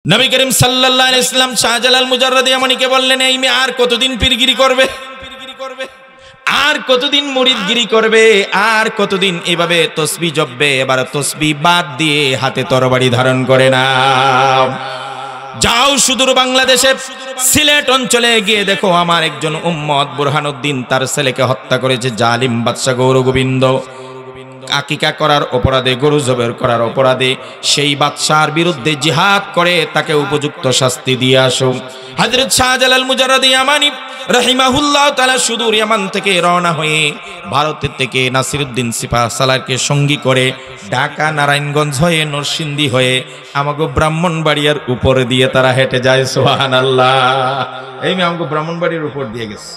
নবী করিম সাল্লাল্লাহু আলাইহি ওয়াসাল্লাম শাহজালাল মুজাররদি ইয়ামানিকে বললেন, এই মেয়ে আর কতদিন পীরগিরি করবে, আর কতদিন মুরিদগিরি করবে, আর কতদিন এভাবে তসবিহ জপবে? এবার তসবিহ বাদ দিয়ে হাতে তরবারি ধারণ করে নাও। যাও সুদূর বাংলাদেশে সিলেট অঞ্চলে গিয়ে দেখো, আমার একজন উম্মত বুরহানুদ্দিন তার ছেলেকে হত্যা করেছে জালিম বাদশা গৌরগোবিন্দ। আকিকা করার অপরাধে, গরু জবের করার অপরাধে সেই বাদশার বিরুদ্ধে জিহাদ করে তাকে উপযুক্ত শাস্তি দিয়ে আসো। হযরত শাহজালাল মুজাররদি ইয়ামানি রাহিমাহুল্লাহ তাআলা সুদূর ইয়ামান থেকে রওনা হয়ে ভারতের থেকে নাসিরউদ্দিন সিপাহ সালারকে সঙ্গী করে ঢাকা নারায়ণগঞ্জ হয়ে নরসিংদী হয়ে আমাগো ব্রাহ্মণবাড়িয়ার উপর দিয়ে তারা হেঁটে যায়। সুবহানাল্লাহ। এই মেয়ে আমাগো ব্রাহ্মণবাড়িয়ার উপর দিয়ে গেছে।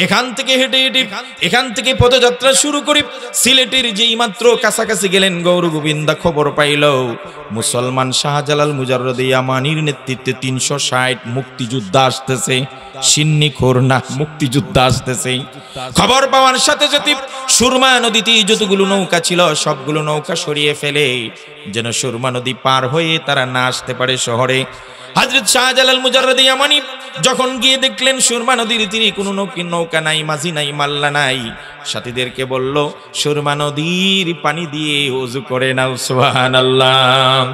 এখান থেকে হেঁটে হেঁটে এখান থেকে পদযাত্রা শুরু করি। সিলেটের যেই মাত্র কাছাকাছি গেলেন, গৌরগোবিন্দ খবর পাইল মুসলমান শাহজালাল মুজাররদি ইয়ামানির নেতৃত্বে ৩৬০ মুক্তিযোদ্ধা আসতেছে। সিন্নিখোর না, মুক্তিযোদ্ধা আসতেছে। খবর পাওয়ার সাথে সাথে সুরমা নদীতে যতগুলো নৌকা ছিল সবগুলো নৌকা সরিয়ে ফেলে যেন সুরমা নদী পার হয়ে তারা না আসতে পারে শহরে। হযরত শাহজালাল মুজাররদি ইয়ামানি যখন গিয়ে দেখলেন সুরমা নদীর তীরে কোনো নৌকা নাই, মাঝি নাই, মাল্লা নাই, সাথীদেরকে বলল সুরমা নদীর পানি দিয়ে ওযু করে নাও। সুবহানাল্লাহ।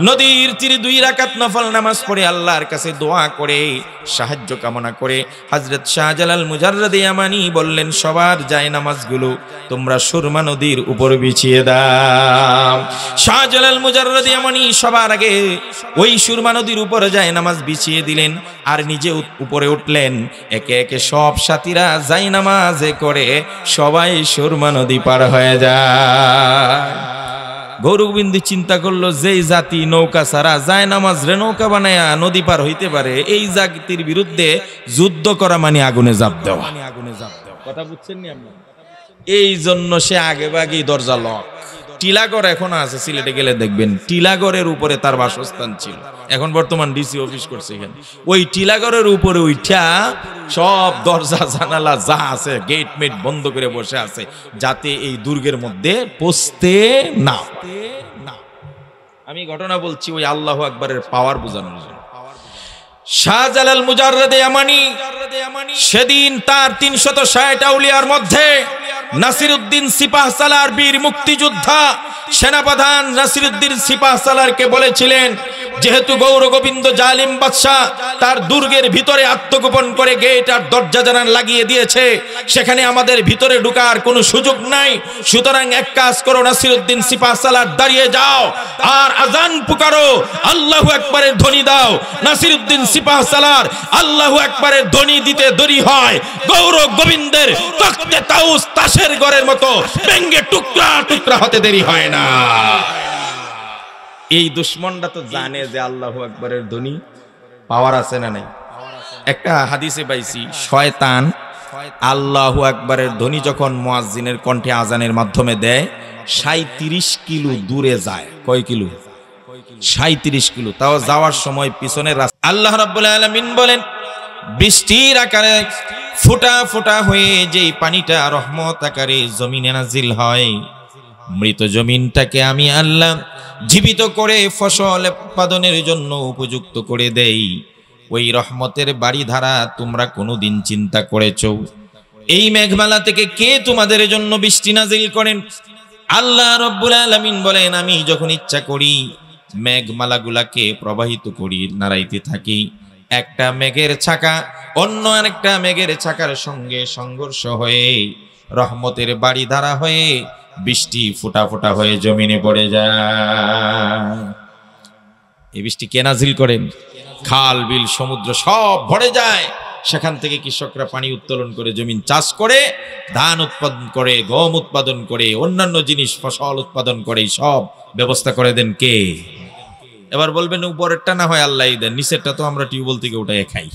নদীর তীরে 2 রাকাত নফল নামাজ পড়ে আল্লাহর কাছে দোয়া করে সাহায্য কামনা করে হযরত শাহজালাল মুজাররদি ইয়ামানি বললেন, সবার যায় নামাজগুলো তোমরা সুরমা নদীর উপর বিছিয়ে দাও। শাহজালাল মুজাররদি ইয়ামানি সবার আগে ওই সুরমা নদীর উপর যায় নামাজ বিছিয়ে দিলেন আর নিজে উপরে উঠলেন। একে একে সব সাথীরা যায় নামাজে করে সবাই সুরমা নদী পার হয়ে যায়। গৌরগোবিন্দ চিন্তা করলো, যেই জাতি নৌকা ছাড়া যায় নামাজ রে নৌকা বানায়া নদী পার হইতে পারে, এই জাতির বিরুদ্ধে যুদ্ধ করা মানে আগুনে ঝাঁপ দেওয়া। কথা বুঝছেন নি আপনারা? এই জন্য সে আগে ভাগেই দরজা লক। টিলাগড় এখন আছে, সিলেটে গেলে দেখবেন টিলাগড়ের উপরে তার বাসস্থান ছিল, এখন বর্তমান ডিসি অফিস করছে এখানে। ওই টিলাগড়ের উপরে উঠা সব দরজা জানালা যা আছে গেট মেট বন্ধ করে বসে আছে যাতে এই দুর্গের মধ্যে পৌঁছতে না। আমি ঘটনা বলছি ওই আল্লাহু আকবারের পাওয়ার বোঝানোর জন্য। শাহজালাল মুজাররদি ইয়ামানি সেদিন তার ৩৬০ আউলিয়ার মধ্যে নাসিরউদ্দিন সিপাহ সালার বীর মুক্তিযোদ্ধা সেনাপ্রধান নাসিরউদ্দিন সিপাহ সালারকে বলেছিলেন, যেহেতু গৌরগোবিন্দ জালিম বাদশা তার দুর্গের ভিতরে আত্মগোপন করে গেট আর দরজা জানালা লাগিয়ে দিয়েছে, সেখানে আমাদের ভিতরে ঢোকার কোনো সুযোগ নাই। সুতরাং এক কাজ করো, নাসিরউদ্দিন সিপাহ সালার দাঁড়িয়ে যাও আর আজান পুকারো, আল্লাহু আকবারের ধ্বনি দাও। নাসিরউদ্দিন সিপাহ সালার আল্লাহু আকবারের ধ্বনি দিতে দেরি হয়, গৌরগোবিন্দের তখতে তাউস তাসের ঘরের মতো ভেঙে টুকরা টুকরা হতে দেরি হয় না। এই দুশ্মনটা তো জানে যে আল্লাহু আকবারের ধ্বনি পাওয়ার আছে না নাই। একটা হাদিসে পাইছি, শয়তান আল্লাহু আকবারের ধ্বনি যখন মুয়াজ্জিনের কণ্ঠে আজানের মাধ্যমে দেয় ৩৭ কিলো দূরে যায়। কয় কিলো? ৩৭ কিলো। তাও যাওয়ার সময় পিছনের রাস্তা আল্লাহ রাব্বুল আলামিন বলেন, বৃষ্টির আকারে ফোঁটা ফোঁটা হয়ে যেই পানিটা রহমত আকারে জমিনে নাজিল হয়, মৃত জমিনটাকে আমি আল্লাহ জীবিত করে ফসল উৎপাদনের জন্য উপযুক্ত করে দেই। ওই রহমতের বাড়িধারা তোমরা কোনোদিন চিন্তা করেছো? এই মেঘমালা থেকে কে তোমাদের জন্য বৃষ্টি নাজিল করেন? আল্লাহ রাব্বুল আলামিন বলেন, আমি যখন ইচ্ছা করি মেঘমালাগুলাকে প্রবাহিত করি, নাড়াইতে থাকি। একটা মেঘের ছাকা অন্য আরেকটা মেঘের ছাকার সঙ্গে সংঘর্ষ হয়ে রহমতের বাড়িধারা হয়ে বৃষ্টি ফোঁটা ফোঁটা হয়ে জমিনে পড়ে যায়। এই বৃষ্টি কে নাজিল করেন? খাল বিল সমুদ্র সব ভরে যায়, সেখান থেকে কৃষকরা পানি উত্তোলন করে জমিন চাষ করে, ধান উৎপাদন করে, গম উৎপাদন করে, অন্যান্য জিনিস ফসল উৎপাদন করে, সব ব্যবস্থা করে দেন কে? এবার বলবেন উপরেরটা না হয় আল্লাহই দেন, নিচেরটা তো আমরা টিউবওয়েল থেকে উঠাইয়ে খাই,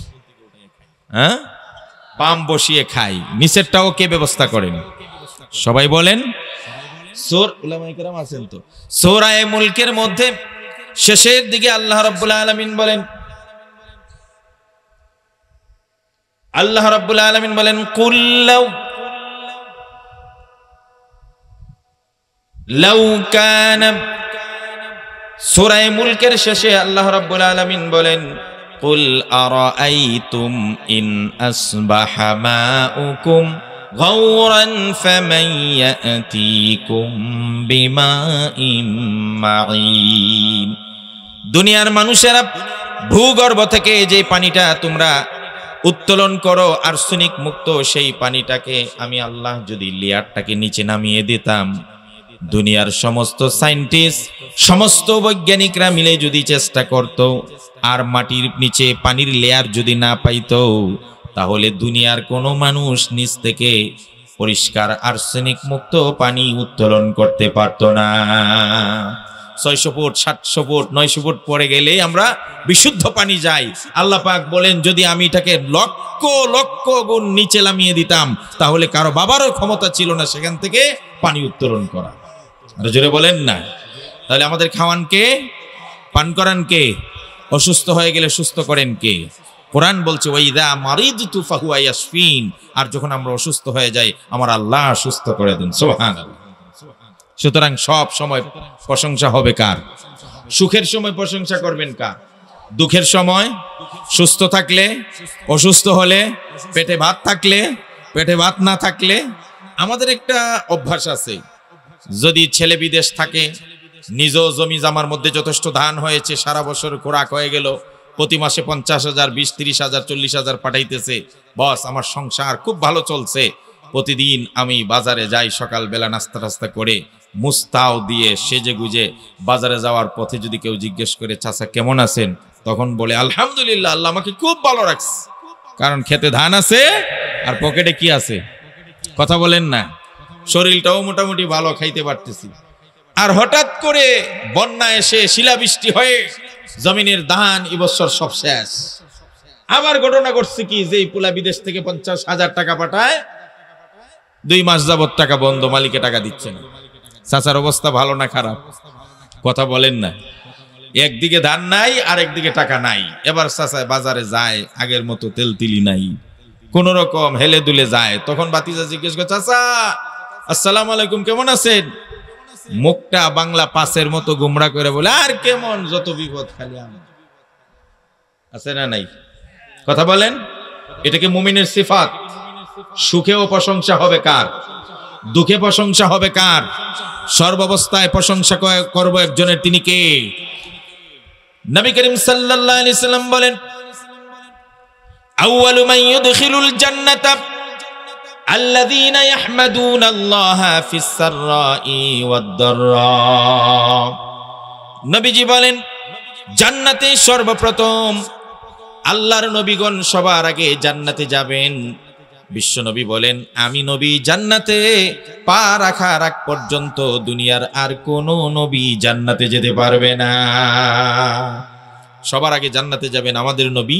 হ্যাঁ, পাম্প বসিয়ে খাই, নিচেরটাও কে ব্যবস্থা করেন? সবাই বলেন। সূরা মুলকের মধ্যে শেষের দিকে আল্লাহ রাব্বুল আলামিন বলেন, কুল লাউ কানা সূরা মুলকের শেষে আল্লাহ রাব্বুল আলামিন বলেন, কুল আরাআইতুম ইন আসবাহা মাউকুম গাওরান ফামান ইয়াতিকুম বিমাইন মাঈন। দুনিয়ার মানুষেরা ভূগর্ভ থেকে যে পানিটা তোমরা উত্তোলন করো আর্সেনিক মুক্ত, সেই পানিটাকে আমি আল্লাহ যদি লেয়ারটাকে নিচে নামিয়ে দিতাম, দুনিয়ার সমস্ত সায়েন্টিস্ট, সমস্ত বৈজ্ঞানিকরা মিলে যদি চেষ্টা করত আর মাটির নিচে পানির লেয়ার যদি না পাইতো, তাহলে দুনিয়ার কোনো মানুষ নিচ থেকে পরিষ্কার আর্সেনিক মুক্ত পানি উত্তোলন করতে পারত না। 600 ফুট 700 ফুট 900 ফুট পরে গেলে আমরা বিশুদ্ধ পানি যাই। আল্লাহ পাক বলেন, যদি আমি এটাকে লক্ষ লক্ষ গুণ নিচে নামিয়ে দিতাম, তাহলে কারো বাবারও ক্ষমতা ছিল না সেখান থেকে পানি উত্তোলন করা। আর জোরে বলেন না। তাহলে আমাদের খাওয়ান কে? পান করান কে? অসুস্থ হয়ে গেলে সুস্থ করেন কে? কোরআন বলছে, ওয়াইদা মারিদতু ফাহুয়া ইয়াশফিন। আর যখন আমরা অসুস্থ হয়ে যাই, আমার আল্লাহ সুস্থ করে দেন। সুবহানাল্লাহ। সুতরাং সব সময় প্রশংসা হবে কার? সুখের সময় প্রশংসা করবেন কার? দুঃখের সময়, সুস্থ থাকলে, অসুস্থ হলে, পেটে ভাত থাকলে, পেটে ভাত না থাকলে। আমাদের একটা অভ্যাস আছে, যদি ছেলে বিদেশ থাকে, নিজ জমি জামার মধ্যে যথেষ্ট ধান হয়েছে, সারা বছর খোরাক হয়ে গেল, প্রতি মাসে 50,000 20-30,000 40,000 পাঠাইতেছে, বস আমার সংসার খুব ভালো চলছে, প্রতিদিন আমি বাজারে যাই, সকালবেলা নাস্তা টাস্তা করে মুস্তাও দিয়ে সেজে গুজে বাজারে যাওয়ার পথে যদি কেউ জিজ্ঞেস করে, চাচা কেমন আছেন, তখন বলে আলহামদুলিল্লাহ, আল্লাহ আমাকে খুব ভালো রাখছে। কারণ খেতে ধান আছে আর পকেটে কি আছে? কথা বলেন না। শরীরটাও মোটামুটি ভালো, খাইতে পারতেছি। আর হঠাৎ করে বন্যা এসে শিলাবৃষ্টি হয়ে জমিনের ধান এবছর সব শেষ। আবার ঘটনা ঘটছে কি, যে পুলা বিদেশ থেকে 50,000 টাকা পাঠায়, 2 মাস যাবত টাকা বন্ধ, মালিকে টাকা দিচ্ছে না। চাচার অবস্থা ভালো না খারাপ? কথা বলেন না। একদিকে ধান নাই আর একদিকে টাকা নাই। এবার চাচা বাজারে যায়, আগের মতো তেল তিলি নাই, কোন রকম হেলে দুলে যায়। তখন বাতিজা জিজ্ঞেস করে, চাচা আসসালামু আলাইকুম, কেমন আছেন? মুখটা বাংলা পাসের মতো গুমরা করে বলে, আর কেমন, যত বিপদ খালি আমার। আছে না নাই? কথা বলেন। এটাকে মুমিনের সিফাত। সুখেও প্রশংসা হবে কার? দুঃখে প্রশংসা হবে কার? সর্বাবস্থায় প্রশংসা করব একজনের, তিনি কে? নবী করিম সাল্লাল্লাহু আলাইহি সাল্লাম বলেন, আউয়ালু মান ইউদখিলুল জান্নাতা আল্লাযীনা ইয়াহমাদুনাল্লাহা ফিস সাররাই ওয়াদ দাররা। নবীজি বলেন, জান্নাতে সর্বপ্রথম আল্লাহর নবীগণ সবার আগে জান্নাতে যাবেন। বিশ্বনবী বলেন, আমি নবী জান্নাতে পা রাখার আগ পর্যন্ত দুনিয়ার আর কোন নবী জান্নাতে যেতে পারবে না। সবার আগে জান্নাতে যাবেন আমাদের নবী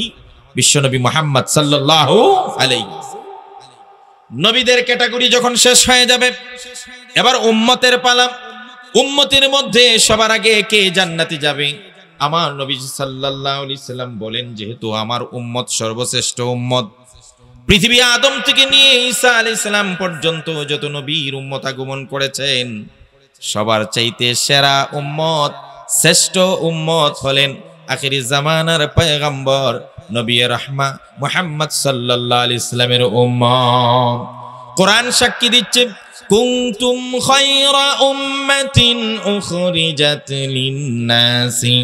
বিশ্বনবী মুহাম্মদ সাল্লাল্লাহু আলাইহি। নবীদের ক্যাটাগরি যখন শেষ হয়ে যাবে, এবার উম্মতের পালা। উম্মতের মধ্যে সবার আগে কে জান্নাতে যাবে? আমার নবী সাল্লাল্লাহু আলাইহি সাল্লাম বলেন, যেহেতু আমার উম্মত সর্বশ্রেষ্ঠ উম্মত, পৃথিবী আদম থেকে নিয়ে ঈসা আলাইহিস সালাম পর্যন্ত যত নবীর উম্মত আগমন করেছেন, সবার চাইতে সেরা উম্মত, শ্রেষ্ঠ উম্মত হলেন আখিরি জামানার পয়গম্বর নবী রাহমা মুহাম্মদ সাল্লাল্লাহু আলাইহি সাল্লামের উম্মত। কোরআন সাক্ষী দিচ্ছে, কুনতুম খায়রা উম্মাতিন উখরিজাত লিন-নাসি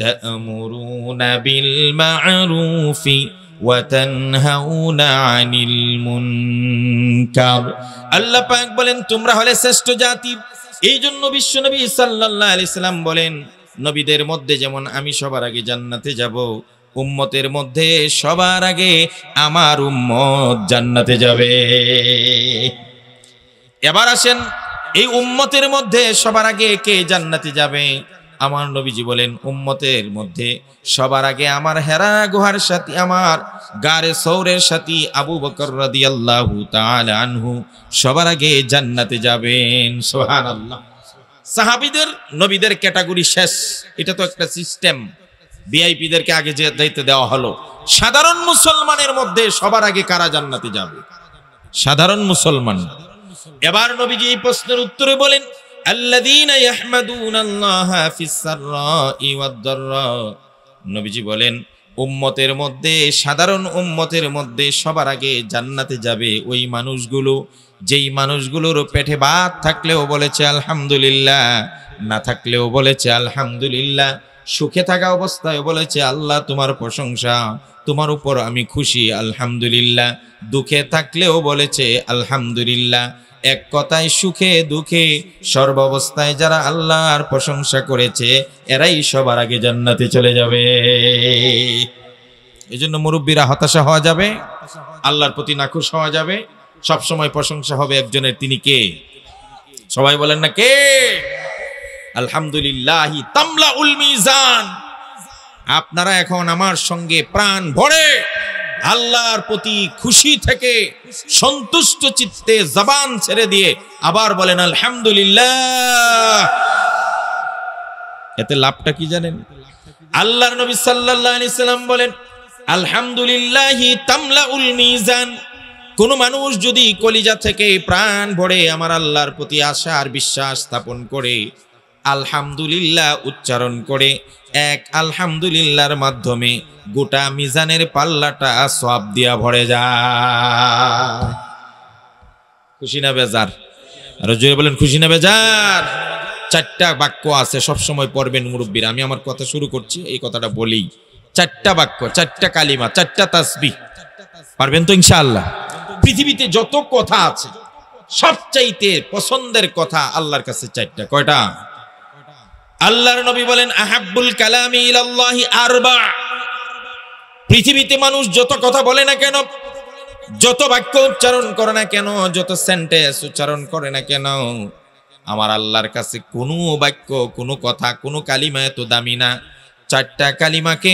তা'মুরুনা বিল মা'রুফি ওয়া তানহাউনা আনিল মুনকার। আল্লাহ পাক বলেন, তোমরা হলে শ্রেষ্ঠ জাতি। এই জন্য বিশ্বনবী সাল্লাল্লাহু আলাইহি সাল্লাম বলেন, নবীদের মধ্যে যেমন আমি সবার আগে জান্নাতে যাব, উম্মতের মধ্যে সবার আগে আমার উম্মত জান্নাতে যাবে। এবার আসেন, এই উম্মতের মধ্যে সবার আগে কে জান্নাতে যাবে? আমার নবীজি বলেন, উম্মতের মধ্যে সবার আগে আমার হেরা গুহার সাথী, আমার গারে সৌরের সাথী আবু বকর রাদিয়াল্লাহু তাআলা আনহু সবার আগে জান্নাতে যাবেন। সুবহানাল্লাহ। সাহাবীদের নবীদের ক্যাটাগরি শেষ, এটা তো একটা সিস্টেম। ভিআইপিদেরকে আগে যাইতে দেওয়া হলো। সাধারণ মুসলমানের মধ্যে সবার আগে কারা জান্নাতে যাবে? সাধারণ মুসলমান। এবার নবীজি এই প্রশ্নের উত্তরে বলেন, আল্লাযীনা ইয়াহমাদুনাল্লাহা ফিস সাররাই ওয়াদ দাররা। নবীজি বলেন উম্মতের মধ্যে, সাধারণ উম্মতের মধ্যে সবার আগে জান্নাতে যাবে ওই মানুষগুলো যেই মানুষগুলোর পেটে ভাত থাকলেও বলেছে আলহামদুলিল্লাহ, না থাকলেও বলেছে আলহামদুলিল্লাহ, সুখে থাকা অবস্থায় বলেছে আল্লাহ তোমার প্রশংসা, তোমার উপর আমি খুশি আলহামদুলিল্লাহ, দুঃখে থাকলেও বলেছে আলহামদুলিল্লাহ। এক কথায় সুখে দুঃখে সর্বাবস্থায় যারা আল্লাহর প্রশংসা করেছে এরাই সবার আগে জান্নাতে চলে যাবে। এই জন্য মুরব্বীরা হতাশা হওয়া যাবে, আল্লাহর প্রতি নাখুশ হওয়া যাবে, সব সময় প্রশংসা হবে একজনের, তিনি কে? সবাই বলেন না কে? আলহামদুলিল্লাহি তামলাউল মিজান। আপনারা এখন আমার সঙ্গে প্রাণ ভরে আল্লাহর প্রতি খুশি থেকে সন্তুষ্ট চিত্তে জবান ছেড়ে দিয়ে আবার বলেন আলহামদুলিল্লাহ। এতে লাভটা কি জানেন? আল্লাহর নবী সাল্লাল্লাহু আলাইহি সাল্লাম বলেন আলহামদুলিল্লাহি তামলাউল মিজান। কোন মানুষ যদি কলিজা থেকে প্রাণ ভরে আমার আল্লাহর প্রতি আশা আর বিশ্বাস স্থাপন করে আলহামদুলিল্লাহ উচ্চারণ করে, এক আলহামদুলিল্লাহর মাধ্যমে গোটা মিজানের পাল্লাটা সওয়াব দিয়া ভরে যায়। খুশি না বেজার? আর জোরে বলেন খুশি না বেজার? চারটা বাক্য আছে, সবসময় পড়বেন মুরব্বীরা। আমি আমার কথা শুরু করছি, এই কথাটা বলি। চারটা বাক্য, চারটা কালিমা, চারটা তাসবিহ। পারবেন তো ইনশাআল্লাহ? পৃথিবীতে যত কথা আছে সবচাইতে পছন্দের কথা আল্লাহর কাছে চারটা। কয়টা? আল্লাহর নবী বলেন আহাব্বুল কালামি ইলাল্লাহি আরবা। পৃথিবীতে মানুষ যত কথা বলে না কেন, যত বাক্য উচ্চারণ করে না কেন, যত সেন্টেন্স উচ্চারণ করে না কেন, আমার আল্লাহর কাছে কোনো বাক্য, কোনো কথা, কোনো কালিমা এত দামি না। চারটা কালিমাকে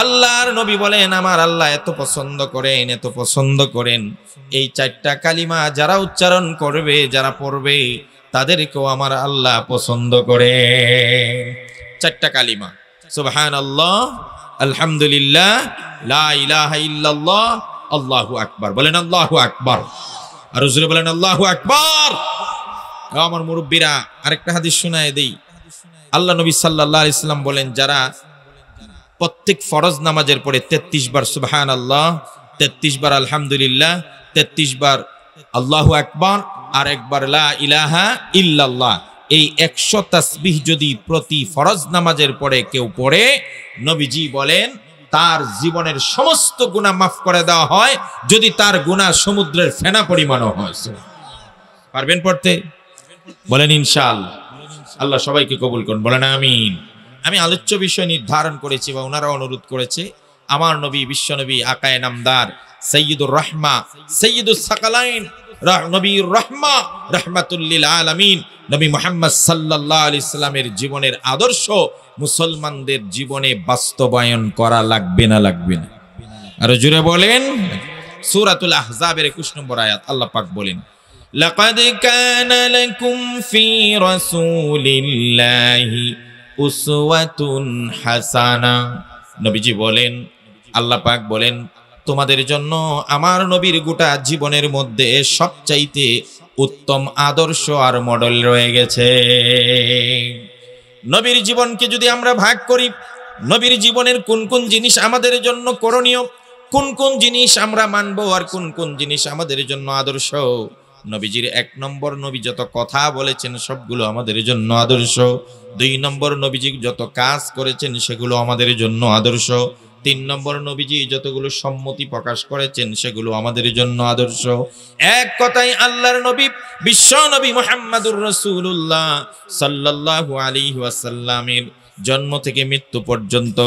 আল্লাহর নবী বলেন আমার আল্লাহ এত পছন্দ করেন, এত পছন্দ করেন। এই চারটা কালিমা যারা উচ্চারণ করবে, যারা পড়বে, তাদেরকেও আমার আল্লাহ পছন্দ করে। চারটা কালিমা, সুবহানাল্লাহ, আলহামদুলিল্লাহ, লা ইলাহা ইল্লাল্লাহ, আল্লাহু আকবার। বলেন আল্লাহু আকবার। আর হুজুরে বলেন আল্লাহু আকবার। আমার মুরব্বীরা আরেকটা হাদিস শোনায় দেই। আল্লাহ নবী সাল্লাল্লাহু আলাইহি সাল্লাম বলেন যারা প্রত্যেক ফরজ নামাজের পরে 33 বার সুবহানাল্লাহ, 33 বার আলহামদুলিল্লাহ, 33 বার আল্লাহু আকবার আর একবার লা ইলাহা ইল্লাল্লাহ, এই 100 তাসবিহ যদি প্রতি ফরজ নামাজের পরে কেউ পড়ে, নবীজি বলেন তার জীবনের সমস্ত গুনাহ মাফ করে দেওয়া হয়, যদি তার গুনাহ সমুদ্রের ফেনা পরিমাণও হয়। পারবেন পড়তে? বলেন ইনশাআল্লাহ। আল্লাহ সবাইকে কবুল করুন, বলেন আমিন। আমি আলোচ্য বিষয় নির্ধারণ করেছি বা ওনারা অনুরোধ করেছে। আমার নবী, বিশ্বনবী, আকায়ে নামদার, সাইয়্যিদুর রাহমা, সাইয়্যিদুস সাকালাইন, নবীর রাহমা, রাহমাতুল লিল আলামিন, নবী মুহাম্মদ সাল্লাল্লাহু আলাইহি সাল্লামের জীবনের আদর্শ মুসলমানদের জীবনে বাস্তবায়ন করা লাগবে না? লাগবে না? আর জুড়ে বলেন। সূরাতুল আহজাবের 21 নম্বর আয়াত আল্লাহ পাক বলেন লাকাদ কানা লাকুম ফি রাসূলিল্লাহি উসওয়াতুন হাসানা। নবীজি বলেন, আল্লাহ পাক বলেন তোমাদের জন্য আমার নবীর গোটা জীবনের মধ্যে সবচাইতে উত্তম আদর্শ আর মডেল রয়ে গেছে। নবীর জীবনকে যদি আমরা ভাগ করি, নবীর জীবনের কোন কোন জিনিস আমাদের জন্য করণীয়, কোন কোন জিনিস আমরা মানব আর কোন কোন জিনিস আমাদের জন্য আদর্শ। নবীজির 1 নম্বর, নবী যত কথা বলেছেন সবগুলো আমাদের জন্য আদর্শ। 2 নম্বর, নবীজি যত কাজ করেছেন সেগুলো আমাদের জন্য আদর্শ। 3 নম্বর, নবীজি যতগুলো সম্মতি প্রকাশ করেছেন সেগুলো আমাদের জন্য আদর্শ। এক কথায় আল্লাহর নবী, বিশ্ব নবী মুহাম্মদুর রাসূলুল্লাহ সাল্লাল্লাহু আলাইহি ওয়াসাল্লামের জন্ম থেকে মৃত্যু পর্যন্ত,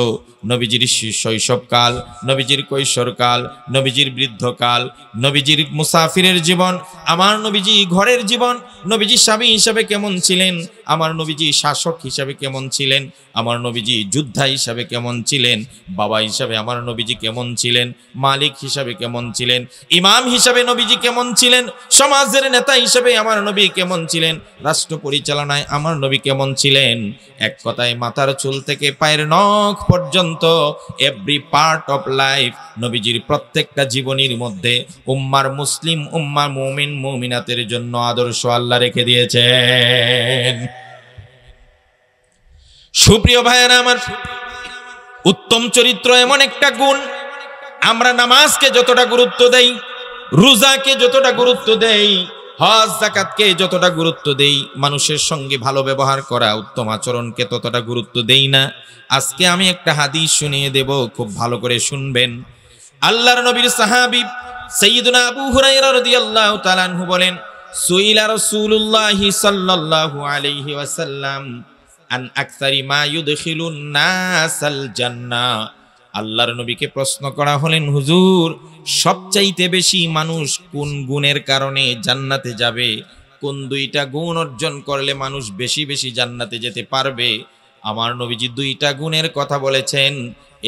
নবীজির শৈশবকাল, নবীজির কৈশোরকাল, নবীজির বৃদ্ধকাল, নবীজির মুসাফিরের জীবন, আমার নবীজি ঘরের জীবন, নবীজি স্বামী হিসাবে কেমন ছিলেন, আমার নবীজি শাসক হিসাবে কেমন ছিলেন, আমার নবীজি যোদ্ধা হিসাবে কেমন ছিলেন, বাবা হিসাবে আমার নবীজি কেমন ছিলেন, মালিক হিসাবে কেমন ছিলেন, ইমাম হিসাবে নবীজি কেমন ছিলেন, সমাজের নেতা হিসাবে আমার নবী কেমন ছিলেন, রাষ্ট্র পরিচালনায় আমার নবী কেমন ছিলেন। এক কথায় মাথার মাথার চুল থেকে পায়ের নখ পর্যন্ত এভরি পার্ট অফ লাইফ নবীজির প্রত্যেকটা জীবনীর মধ্যে উম্মার মুসলিম উম্মা মুমিন মুমিনাতের জন্য আদর্শ আল্লাহ রেখে দিয়েছেন। সুপ্রিয় ভাইয়েরা আমার, উত্তম চরিত্র এমন একটা গুণ, আমরা নামাজকে যতটা গুরুত্ব দেই, রোজাকে যতটা গুরুত্ব দেই, হজ যাকাতকে যতটা গুরুত্ব দেই, মানুষের সঙ্গে ভালো ব্যবহার করা উত্তম আচরণকে ততটা গুরুত্ব দেই না। আজকে আমি একটা হাদিস শুনিয়ে দেব, খুব ভালো করে শুনবেন। আল্লাহর নবীর সাহাবী সাইয়্যিদুনা আবু হুরায়রা রাদিয়াল্লাহু তাআলা আনহু বলেন, সুইলা রাসূলুল্লাহি সাল্লাল্লাহু আলাইহি ওয়াসাল্লাম আন আকসারি মা ইউদখিলুন নাসাল জান্নাহ। আল্লাহর নবীকে প্রশ্ন করা হলেন, হুজুর সবচাইতে বেশি মানুষ কোন গুণের কারণে জান্নাতে যাবে, কোন দুইটা গুণ অর্জন করলে মানুষ বেশি বেশি জান্নাতে যেতে পারবে? আমার নবীজি দুইটা গুণের কথা বলেছেন,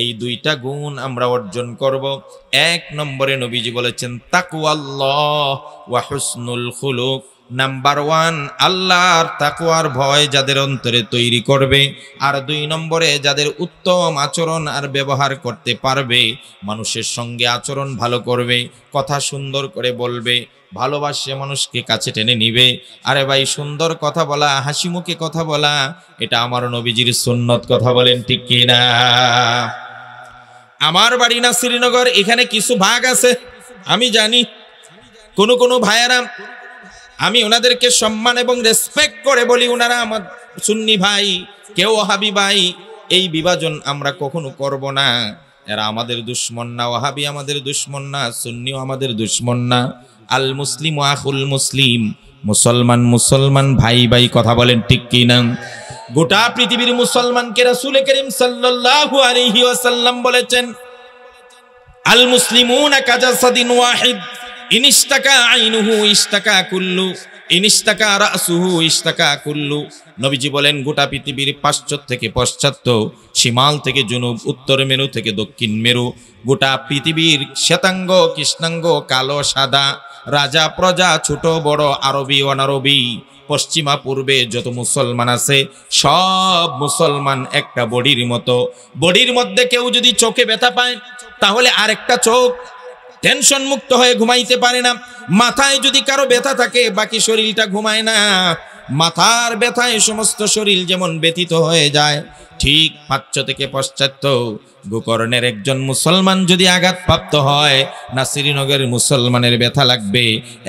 এই দুইটা গুণ আমরা অর্জন করব। এক নম্বরে নবীজি বলেছেন তাকওয়াল্লাহ ওয়া হুসনুল খুলুক। নাম্বার 1, আল্লাহর তাকওয়ার ভয় যাদের অন্তরে তৈরি করবে। আর 2 নম্বরে যাদের উত্তম আচরণ আর ব্যবহার করতে পারবে, মানুষের সঙ্গে আচরণ ভালো করবে, কথা সুন্দর করে বলবে, ভালোবাসে মানুষকে কাছে টেনে নিবে। আরে ভাই, সুন্দর কথা বলা, হাসি মুখে কথা বলা, এটা আমার নবীজির সুন্নত। কথা বলেন ঠিক কিনা? আমার বাড়ি না শ্রীনগর, এখানে কিছু ভাগ আছে আমি জানি। কোন ভাইয়েরা, আমি ওনাদেরকে সম্মান এবং রেসপেক্ট করে বলি, ওনারা আমার সুন্নি ভাই, কেউ ওয়াহাবি ভাই। এই বিভাজন আমরা কখনো করব না। এরা আমাদের দুশমন না, ওয়াহাবি আমাদের দুশমন না, সুন্নিও আমাদের দুশমন না। আল মুসলিম আখুল মুসলিম, মুসলমান মুসলমান ভাই ভাই। কথা বলেন ঠিক কি না? গোটা পৃথিবীর মুসলমানকে রাসূল করিম সাল্লাল্লাহু আলাইহি ওয়াসাল্লাম বলেছেন, আল মুসলিমুনা কাজাসাদিন ওয়াহিদ, ইনিস্তাকা আইনুহু ইস্তাকা কুল্লু, ইনিস্তাকা রাসুহু ইস্তাকা কুল্লু। নবীজি বলেন, গোটা পৃথিবীর পাশ্চাত্য থেকে পশ্চাত্য, শিমাল থেকে জনুব, উত্তর মেরু থেকে দক্ষিণ মেরু, গোটা পৃথিবীর শ্বেতাঙ্গ কৃষ্ণাঙ্গ, কালো সাদা, রাজা প্রজা, ছোট বড়, আরবি অনারবি, পশ্চিমা পূর্বে যত মুসলমান আছে, সব মুসলমান একটা বডির মতো। বডির মধ্যে কেউ যদি চোখে ব্যথা পায়, তাহলে আরেকটা চোখ টেনশন মুক্ত হয়ে ঘুমাইতে পারে না। মাথায় যদি কারো ব্যথা থাকে, বাকি শরীরটা ঘুমায় না। মাথার ব্যথায় সমস্ত শরীর যেমন ব্যথিত হয়ে যায়, ঠিক প্রাচ্য থেকে পশ্চাত্য গোকর্ণের একজন মুসলমান যদি আঘাতপ্রাপ্ত হয়, না শ্রীনগরের মুসলমানের ব্যথা লাগবে।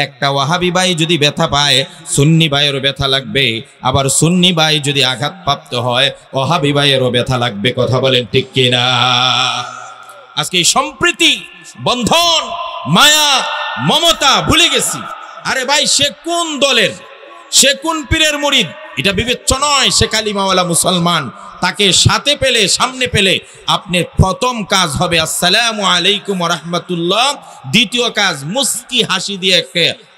একটা ওয়াহাবি ভাই যদি ব্যথা পায়, সুন্নি ভাইয়েরও ব্যথা লাগবে। আবার সুন্নি ভাই যদি আঘাতপ্রাপ্ত হয়, ওয়াহাবি ভাইয়েরও ব্যথা লাগবে। কথা বলেন ঠিক কিনা? আজকে এই সম্প্রীতি, বন্ধন, মায়া, মমতা ভুলে গেছি। আরে ভাই, সে কোন দলের, সে কোন পীরের মুরিদ, এটা বিবেচ্য নয়। সে কালিমাওয়ালা মুসলমান, তাকে সাথে পেলে, সামনে পেলে আপনার প্রথম কাজ হবে আসসালামু আলাইকুম ওয়া রাহমাতুল্লাহ। দ্বিতীয় কাজ, মুস্কি হাসি দিয়ে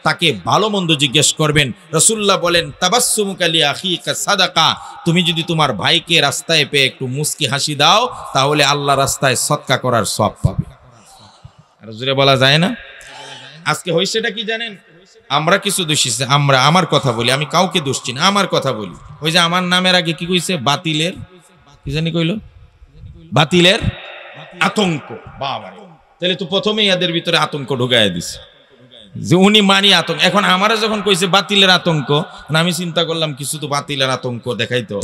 তাকে ভালো মন্দ জিজ্ঞেস করবেন। রাসূলুল্লাহ বলেন, তাবাসসুমুকা লি আখিকা সাদাকা। তুমি যদি তোমার ভাইকে রাস্তায় পেয়ে একটু মুস্কি হাসি দাও, তাহলে আল্লাহ রাস্তায় সদকা করার সওয়াব পাবে। আর জোরে বলা যায় না? আজকে হইছেটা কি জানেন? আমরা কিছু দোষীছে, আমরা আমার কথা বলি, আমি কাউকে দোষছি না, আমার কথা বলি। ওই যে আমার নামের আগে কি কইছে, বাতিলের কি জানি কইলো, বাতিলের আতঙ্ক। বাবা, তাহলে তো প্রথমেই এদের ভিতরে আতঙ্ক ঢুকাইয়া দিছে যে উনি মানি আতঙ্ক। এখন আমারা যখন কইছে বাতিলের আতঙ্ক, আমি চিন্তা করলাম কিছু তো বাতিলের আতঙ্ক দেখাইতো।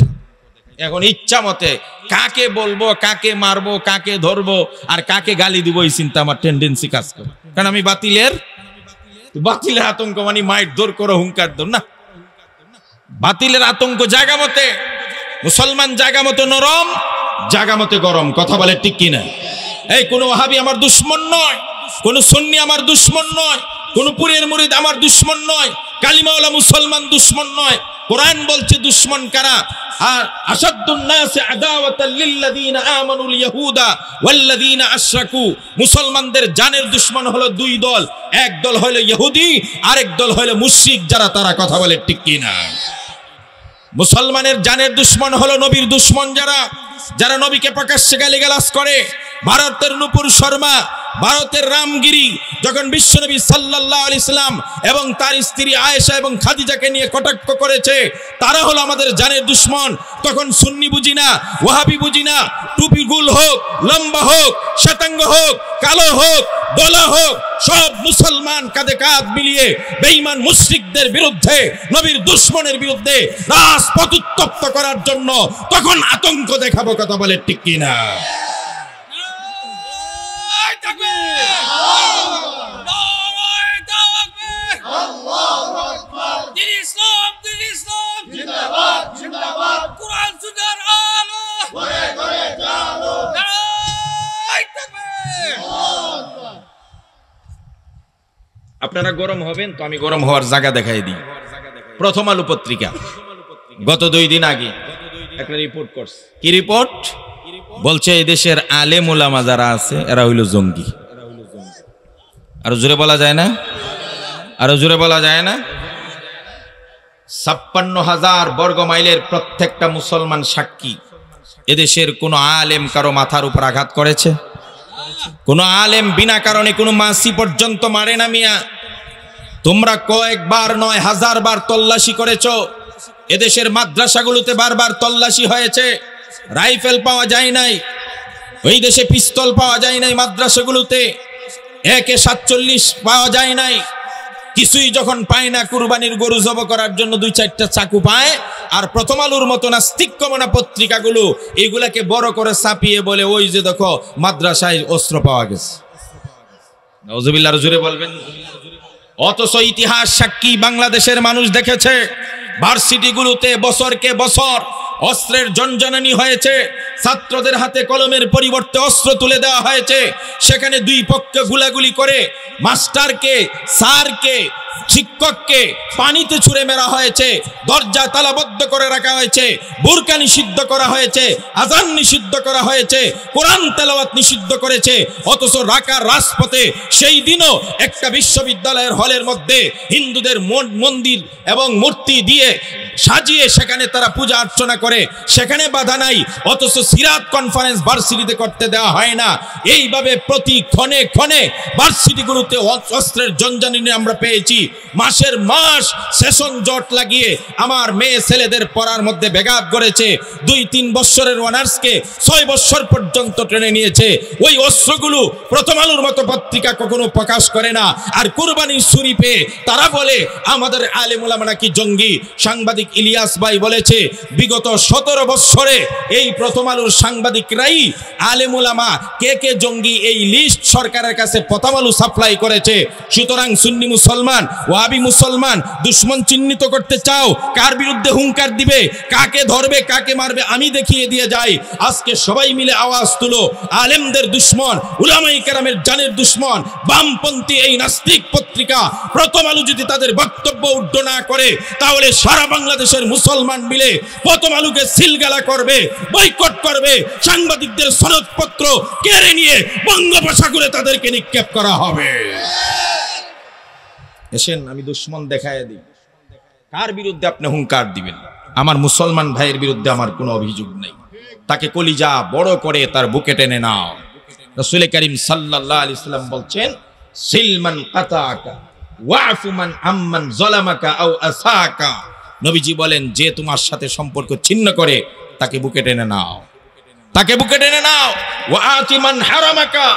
এখন ইচ্ছা মতে কাকে বলবো, কাকে মারবো, কাকে ধরবো আর কাকে গালি দিব, এই চিন্তা আমার টেন্ডেন্সি কাজ করে। কারণ আমি বাতিলের আতঙ্ক মানে মাইট দৌড় করো, হুঙ্কার দৌড় না। বাতিলের আতঙ্ক জায়গা মতে, মুসলমান জায়গা মতো নরম, জায়গা মতে গরম। কথা বলে ঠিক কিনা? এই কোন ওয়াহাবি আমার দুশ্মন নয়, কোন সুন্নি আমার দুশ্মন নয়, কোন পীরের মুরিদ আমার দুশ্মন নয়, কালিমাওয়ালা মুসলমান দুশ্মন নয়। কোরআন বলছে দুশ্মন কারা? আর আসাদুন নাসি আদাওয়াতাল লিল্লাযিনা আমানুল ইয়াহুদা ওয়াল্লাযিনা আশরাকু। মুসলমানদের জানের দুশ্মন হলো দুই দল, এক দল হলো ইহুদি, আরেক দল হলো মুশরিক যারা, তারা। কথা বলে ঠিক কিনা? মুসলমানের জানের দুশ্মন হলো নবীর দুশ্মন যারা, যারা নবীকে প্রকাশ্যে গালিগালাজ করে। ভারতের নূপুর শর্মা ভারতের রামগিরি যখন বিশ্বনবী সাল্লাল্লাহু আলাইহি সাল্লাম এবং তার স্ত্রী আয়েশা এবং খাদিজাকে নিয়ে কটাক্ষ করেছে, তারা হলো আমাদের জানের দুশ্মন, তখন সুন্নি বুঝি না, ওয়াহাবি বুঝি না, টুপি গুল হোক, লম্বা হোক, শ্বেতাঙ্গ হোক, কালো হোক, দলা হোক, সব মুসলমান কাঁধে কাঁধ মিলিয়ে বেঈমান মুশরিকদের বিরুদ্ধে, নবীর দুশ্মনের বিরুদ্ধে রাজপথ উত্তপ্ত করার জন্য তখন আতঙ্ক দেখাবো। কথা বলে ঠিক কিনা? আপনারা গরম হবেন তো আমি গরম হওয়ার জায়গা দেখাই দিই। প্রথম আলো পত্রিকা গত 2 দিন আগে একটা রিপোর্ট করছে। কি রিপোর্ট? বলছে এই দেশের আলেম ওলামা যারা আছে এরা হইল জঙ্গি। আরো জোরে বলা যায় না? আরো জোরে বলা যায় না? 56,000 বর্গ মাইলের প্রত্যেকটা মুসলমান সাক্ষী। এদেশের কোন আলেম কারো মাথার উপর আঘাত করেছে? কোন আলেম বিনা কারণে কোন মাসি পর্যন্ত মারে না মিয়া। তোমরা কয়েকবার নয় 1000 বার তল্লাশি করেছো। এদেশের মাদ্রাসাগুলোতে বারবার তল্লাশি হয়েছে, রাইফেল পাওয়া যায় নাই, ওই দেশে পিস্তল পাওয়া যায় নাই, মাদ্রাসাগুলোতে AK-47 পাওয়া যায় নাই। কিছুই যখন পায় না, কুরবানির গরু জব করার জন্য 2-4টা চাকু পায়। আর প্রথম আলোর মতো নাস্তিকমনা পত্রিকাগুলো এগুলাকে বড় করে ছাপিয়ে বলে ওই যে দেখো মাদ্রাসায় অস্ত্র পাওয়া গেছে। নাউজুবিল্লাহ, জোরে বলবেন। অথচ ইতিহাস সাক্ষী বাংলাদেশের মানুষ দেখেছে ভার্সিটিগুলোতে বছরকে বছর অস্ত্রের জনজননী হয়েছে, ছাত্রদের হাতে কলমের পরিবর্তে অস্ত্র তুলে দেওয়া হয়েছে। সেখানে 2 পক্ষে গুলাগুলি করে মাস্টারকে, স্যারকে, শিক্ষককে পানিতে ছুঁড়ে মেরা হয়েছে, দরজা তালাবদ্ধ করে রাখা হয়েছে, বুরকা নিষিদ্ধ করা হয়েছে, আজান নিষিদ্ধ করা হয়েছে, কোরআন তেলাওয়াত নিষিদ্ধ করেছে। অথচ ঢাকার রাজপথে সেই দিনও একটা বিশ্ববিদ্যালয়ের হলের মধ্যে হিন্দুদের মন্দির এবং মূর্তি দিয়ে সাজিয়ে সেখানে তারা পূজা অর্চনা করে, সেখানে বাধা নাই। অথচ সিরাত কনফারেন্স ভার্সিটিতে করতে দেওয়া হয় না। এইভাবে প্রতি ক্ষণে ক্ষণে ভার্সিটিগুলোতে অস্ত্রের জনজননী আমরা পেয়েছি। মাসের মাস সেশন জট লাগিয়ে আমার মেয়ে ছেলেদের পড়ার মধ্যে ব্যাঘাত করেছে। 2-3 বছরের অনার্সকে 6 বছর পর্যন্ত টেনে নিয়েছে। ওই অস্ত্রগুলো প্রথম আলোর মতো পত্রিকা কখনো প্রকাশ করে না। আর কুরবানির ছুরি পেয়ে তারা বলে আমাদের আলেম ওলামা নাকি জঙ্গি। সাংবাদিক ইলিয়াস ভাই বলেছে বিগত 17 বছরে এই প্রথম আলোর সাংবাদিকরাই আলেম ওলামা কে কে জঙ্গি এই লিস্ট সরকারের কাছে প্রথম আলো সাপ্লাই করেছে। সুতরাং সুন্নি মুসলমান, ওয়াহাবি মুসলমান দুশ্মন চিহ্নিত করতে চাও, কার বিরুদ্ধে হুঙ্কার দিবে, কাকে ধরবে, কাকে মারবে, আমি দেখিয়ে দিয়ে যাই। আজকে সবাই মিলে আওয়াজ তুলো, আলেমদের দুশ্মন, উলামায়ে কেরামের জানের দুশ্মন বামপন্থী এই নাস্তিক পত্রিকা প্রথম আলো যদি তাদের বক্তব্য উদ্ধ না করে, তাহলে সারা বাংলাদেশের মুসলমান মিলে প্রথম আলোকে সিলগালা করবে, বয়কট করবে। সাংবাদিকদের সনদপত্র কেড়ে নিয়ে বঙ্গোপসাগরে তাদেরকে নিক্ষেপ করা হবে। এসেন আমি দুশ্মন দেখায় দিই, কার বিরুদ্ধে আপনি হুঙ্কার দিবেন? আমার মুসলমান ভাইয়ের বিরুদ্ধে আমার কোনো অভিযোগ নেই। তাকে কলিজা বড় করে তার বুকে টেনে নাও। রাসূল করিম সাল্লাল্লাহু আলাইহি সাল্লাম বলছেন সিলমান কাতাকা ওয়াফু মান আম্মান যালামাকা আও আসাকা। নবীজি বলেন যে তোমার সাথে সম্পর্ক ছিন্ন করে তাকে বুকে টেনে নাও, তাকে বুকে টেনে নাও। ওয়া আতি মান হারামাকা,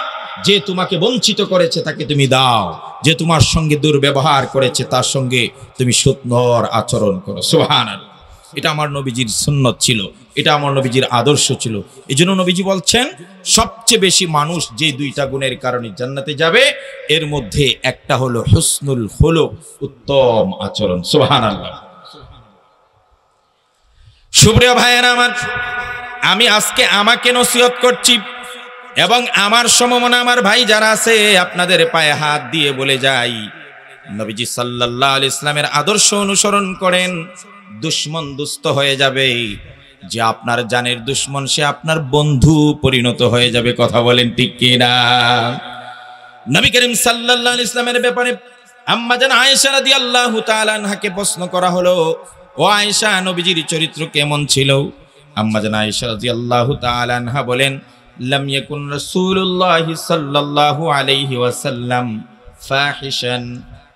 যে তোমাকে বঞ্চিত করেছে তাকে তুমি দাও, যে তোমার সঙ্গে দুর্ব্যবহার করেছে তার সঙ্গে তুমি সুন্দর আচরণ করো। সুবহানাল্লাহ। এটা আমার নবীজির সুন্নত ছিল, এটা আমার নবীজির আদর্শ ছিল। এজন্য নবীজি বলছেন সবচেয়ে বেশি মানুষ যে 2টা গুণের কারণে জান্নাতে যাবে এর মধ্যে একটা হলো হুসনুল খুলুক, উত্তম আচরণ। সুবহানাল্লাহ। সুপ্রিয় ভাইয়েরা আমার, আমি আজকে আমাকে নসিহত করছি এবং আমার সমমনা আমার ভাই যারা আছে আপনাদের পায়ে হাত দিয়ে বলে যাই, নবীজি সাল্লাল্লাহু আলাইহি ইসলামের আদর্শ অনুসরণ করেন। দুশ্মন দুস্থ হয়ে যাবে, যে আপনার জানের দুশ্মন সে আপনার বন্ধু পরিণত হয়ে যাবে। কথা বলেন ঠিক কিনা? নবী করিম সাল্লাল্লাহু আলাইহি ইসলামের ব্যাপারে আম্মা জান আয়েশা রাদিয়াল্লাহু তাআলা আনহাকে প্রশ্ন করা হলো, ও আয়েশা নবীজির চরিত্র কেমন ছিল? আম্মা জান আয়েশা রাদিয়াল্লাহু তাআলা আনহা বলেন, লাম ইয়াকুন রাসূলুল্লাহ সাল্লাল্লাহু আলাইহি ওয়াসাল্লাম ফাহিশান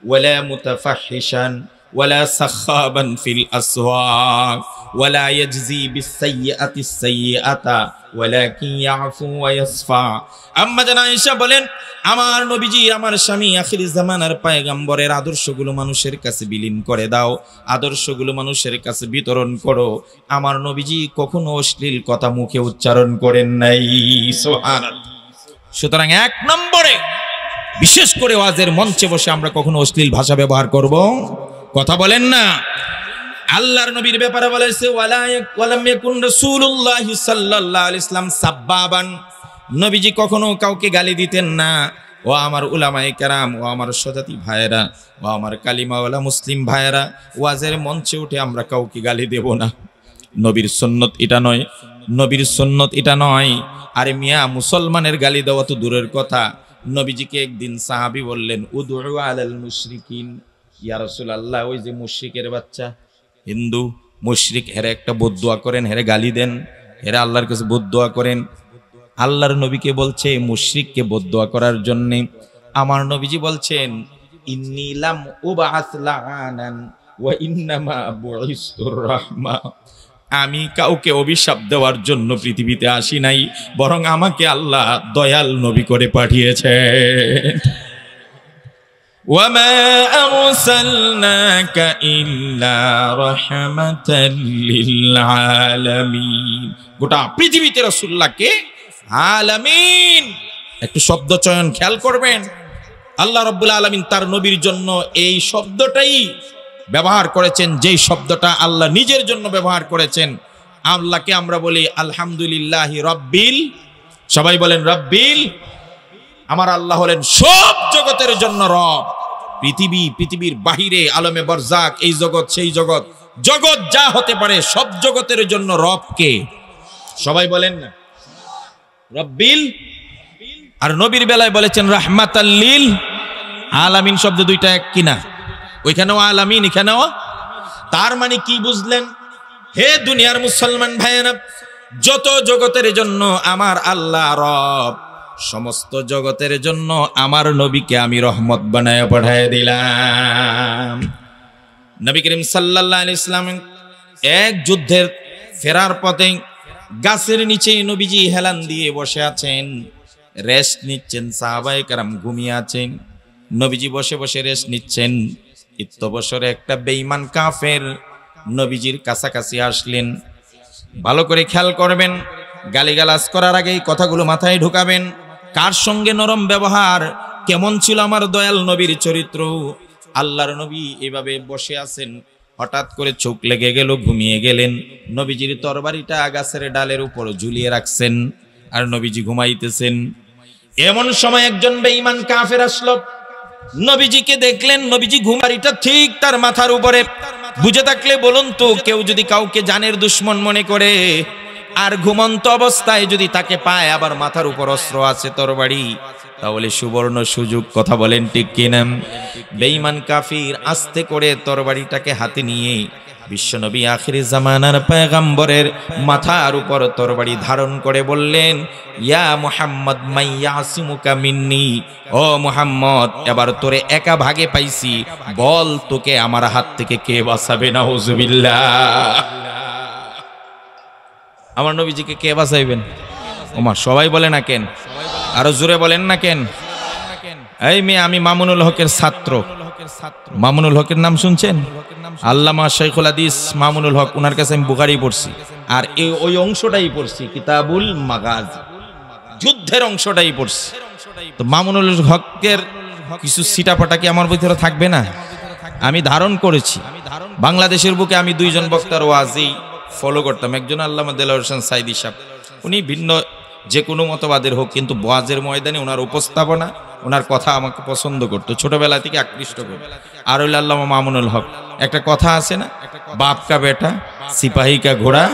ওয়ালা মুতাফাহিশান ওয়ালা সাখাবান ফিল আসওয়াক ওয়ালা ইয়াজজি বিস-সাইয়্যাতি আস-সাইয়্যাতা ওয়ালাকিন ইয়াফু ওয়া ইয়াসফা। আম্মা জান আয়েশা বলেন, আমার নবীজি, আমার স্বামী, আখিরি জামানার পয়গম্বরের আদর্শগুলো মানুষের কাছে বিলীন করে দাও, আদর্শগুলো মানুষের কাছে বিতরণ করো। আমার নবীজি কখনো অশ্লীল কথা মুখে উচ্চারণ করেন নাই। সুবহানাল্লাহ। সুতরাং এক নম্বরে, বিশেষ করে ওয়াজের মঞ্চে বসে আমরা কখনো অশ্লীল ভাষা ব্যবহার করব? কথা বলেন না। আল্লাহর নবীর ব্যাপারে বলেছে, ওয়ালাম ইয়াকুন রাসূলুল্লাহ সাল্লাল্লাহু আলাইহি ওয়াসাল্লাম সাব্বাবান। নবীজি কখনো কাউকে গালি দিতেন না। ও আমার উলামায়ে কেরাম, ও আমার সজাতি ভাইয়েরা, ও আমার কালিমাওয়ালা মুসলিম ভাইয়েরা, ওয়াজের মঞ্চে উঠে আমরা কাউকে গালি দেব না। নবীর সুন্নত এটা নয়, নবীর সুন্নত এটা নয়। আরে মিয়া, মুসলমানের গালি দেওয়া তো দূরের কথা। নবীজিকে একদিন সাহাবী বললেন, উদউ আলাল মুশরিকিন। ইয়া রাসূলুল্লাহ, ওই যে মুশরিকের বাচ্চা, হিন্দু মুশরিক, হেরে একটা বদদুয়া করেন, হেরে গালি দেন, হেরে আল্লাহর কাছে বদদুয়া করেন। আল্লাহর নবীকে বলছে মুশরিককে বদদুয়া করার জন্য। আমার নবীজি বলছেন, ইন্নী লাম উবআস লাআনান ওয়া ইন্নামা বুইসতুর রাহমা। আমি কাউকে অভিশাপ দেওয়ার জন্য পৃথিবীতে আসি নাই, বরং আমাকে আল্লাহ দয়াল নবী করে পাঠিয়েছেন। ওয়ামা আরসালনাকা ইল্লা রাহমাতাল লিল আলামিন। গোটা পৃথিবীতে রাসূলুল্লাহকে আলামিন, একটু শব্দ চয়ন খেয়াল করবেন। আল্লাহ রাব্বুল আলামিন তার নবীর জন্য এই শব্দটাই ব্যবহার করেছেন, যেই শব্দটা আল্লাহ নিজের জন্য ব্যবহার করেছেন। আল্লাহকে আমরা বলি আলহামদুলিল্লাহি রাব্বিল, সবাই বলেন রাব্বিল। আমার আল্লাহ হলেন সব জগতের জন্য রব। পৃথিবীর বাহিরে, আলমে বরজাক, এই জগৎ সেই জগৎ, জগৎ যা হতে পারে সব জগতের জন্য রব কে? সবাই বলেন না রব্বিল। আর নবীর বেলায় বলেছেন রাহমাতাল লিল আলামিন। শব্দ দুইটা এক কিনা? ওইখানেও আলামিন, এখানেও। তার মানে কি বুঝলেন? হে দুনিয়ার মুসলমান ভাইয়েরা, যত জগতের জন্য আমার আল্লাহ রব, সমস্ত জগতের জন্য আমার নবীকে আমি রহমত বানায় পাঠিয়ে দিলাম। নবী করিম সাল্লাল্লাহু আলাইহি ওয়াসাল্লাম এক যুদ্ধের ফেরার পথে গাছের নিচে নবীজি হেলান দিয়ে বসে আছেন, রেস্ট নিচ্ছেন। সাহাবায়ে কেরাম ঘুমিয়ে আছেন, নবীজি বসে বসে রেস্ট নিচ্ছেন। ইত্যবসরে একটা বেঈমান কাফের নবীজির কাছাকাছি আসলেন। ভালো করে খেয়াল করবেন, গালিগালাজ করার আগে এই কথাগুলো মাথায় ঢুকাবেন। কার সঙ্গে নরম ব্যবহার, কেমন ছিল আমার দয়াল নবীর চরিত্র। আল্লাহর নবী এভাবে বসে আছেন, হঠাৎ করে চোখ লেগে গেল, ঘুমিয়ে গেলেন। নবীজির তরবারিটা গাছের ডালের উপর ঝুলিয়ে রাখছেন, আর নবীজি ঘুমাইতেছেন। এমন সময় একজন বেঈমান কাফের আসলো, নবীজিকে দেখলেন, নবীজি ঘুমারিটা ঠিক তার মাথার উপরে। বুঝে থাকলে বলুন তো, কেউ যদি কাউকে জানের দুশ্মন মনে করে আর ঘুমন্ত অবস্থায় যদি তাকে পায়, আবার মাথার উপর অস্ত্র আছে, তরবারি, তাহলে সুবর্ণ সুযোগ। কথা বলেন ঠিক কিনা? বেঈমান কাফির আস্তে করে তরবারিটাকে হাতে নিয়ে বিশ্বনবী আখিরি জামানার পয়গম্বরের মাথার উপর তরবারি ধারণ করে বললেন, ইয়া মুহাম্মদ মান ইয়াসিমুকা মিন্নি। ও মুহাম্মদ, এবার তোরে একা ভাগে পাইছি, বল তোকে আমার হাত থেকে কে বাঁচাবে? নাউজুবিল্লাহ। আমার নবীজিকে কে বাঁচাইবেন? ওমা, সবাই বলে না কেন? আরো জোরে বলেন না কেন? এই মেয়ে, আমি মামুনুল হকের ছাত্র। মামুনুল হকের নাম শুনছেন? আল্লামা শাইখুল হাদিস মামুনুল হক, ওনার কাছে আমি বুখারী পড়ছি, আর ওই অংশটাই পড়ছি, কিতাবুল মাগাজি, যুদ্ধের অংশটাই পড়ছি। তো মামুনুল হকের কিছু সিটাপাটা কি আমার ভিতরে থাকবে না? আমি ধারণ করেছি। বাংলাদেশের বুকে আমি দুইজন বক্তার ওয়াজই ফলো করতাম। একজন আল্লামা দেলোয়ার হোসেন সাইদি সাহেব, উনি ভিন্ন যে কোনো মতবাদের হোক, কিন্তু ওয়াজের ময়দানে ওনার উপস্থাপনা, ওনার কথা আমাকে পছন্দ করতো, ছোটবেলা থেকে আকৃষ্ট করতো। আর হইল আল্লামা মামুনুল হক। একটা কথা আছে না, বাপ কা বেটা সিপাহী কা ঘোড়া,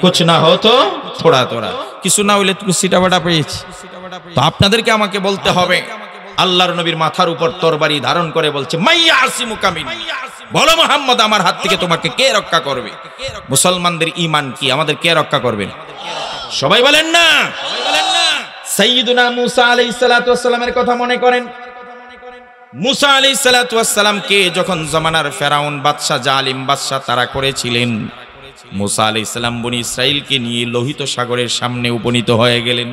কুছ না হো তো থোড়া থোড়া, কিছু না হইলে তুমি সিটাবাটা পেয়েছি। তো আপনাদেরকে আমাকে বলতে হবে, আল্লাহর নবীর মাথার উপর তরবারি ধারণ করে বলছে, মাইয়া আসিমুকা মিন্নি, বলো মুহাম্মদ, আমার হাত থেকে তোমাকে কে রক্ষা করবে? মুসলমানদের ঈমান কি? আমাদের কে রক্ষা করবেন? সবাই বলেন না। সাইয়্যিদুনা মুসা আলাইহিস সালাতু ওয়াস সালামের কথা মনে করেন। মুসা আলাইহিস সালাতু ওয়াস সালামকে যখন জমানার ফেরাউন বাদশা, জালিম বাদশা তারা করেছিলেন, মুসা আলাইহিস সালাম বনি ইসরাইলকে নিয়ে লোহিত সাগরের সামনে উপনীত হয়ে গেলেন।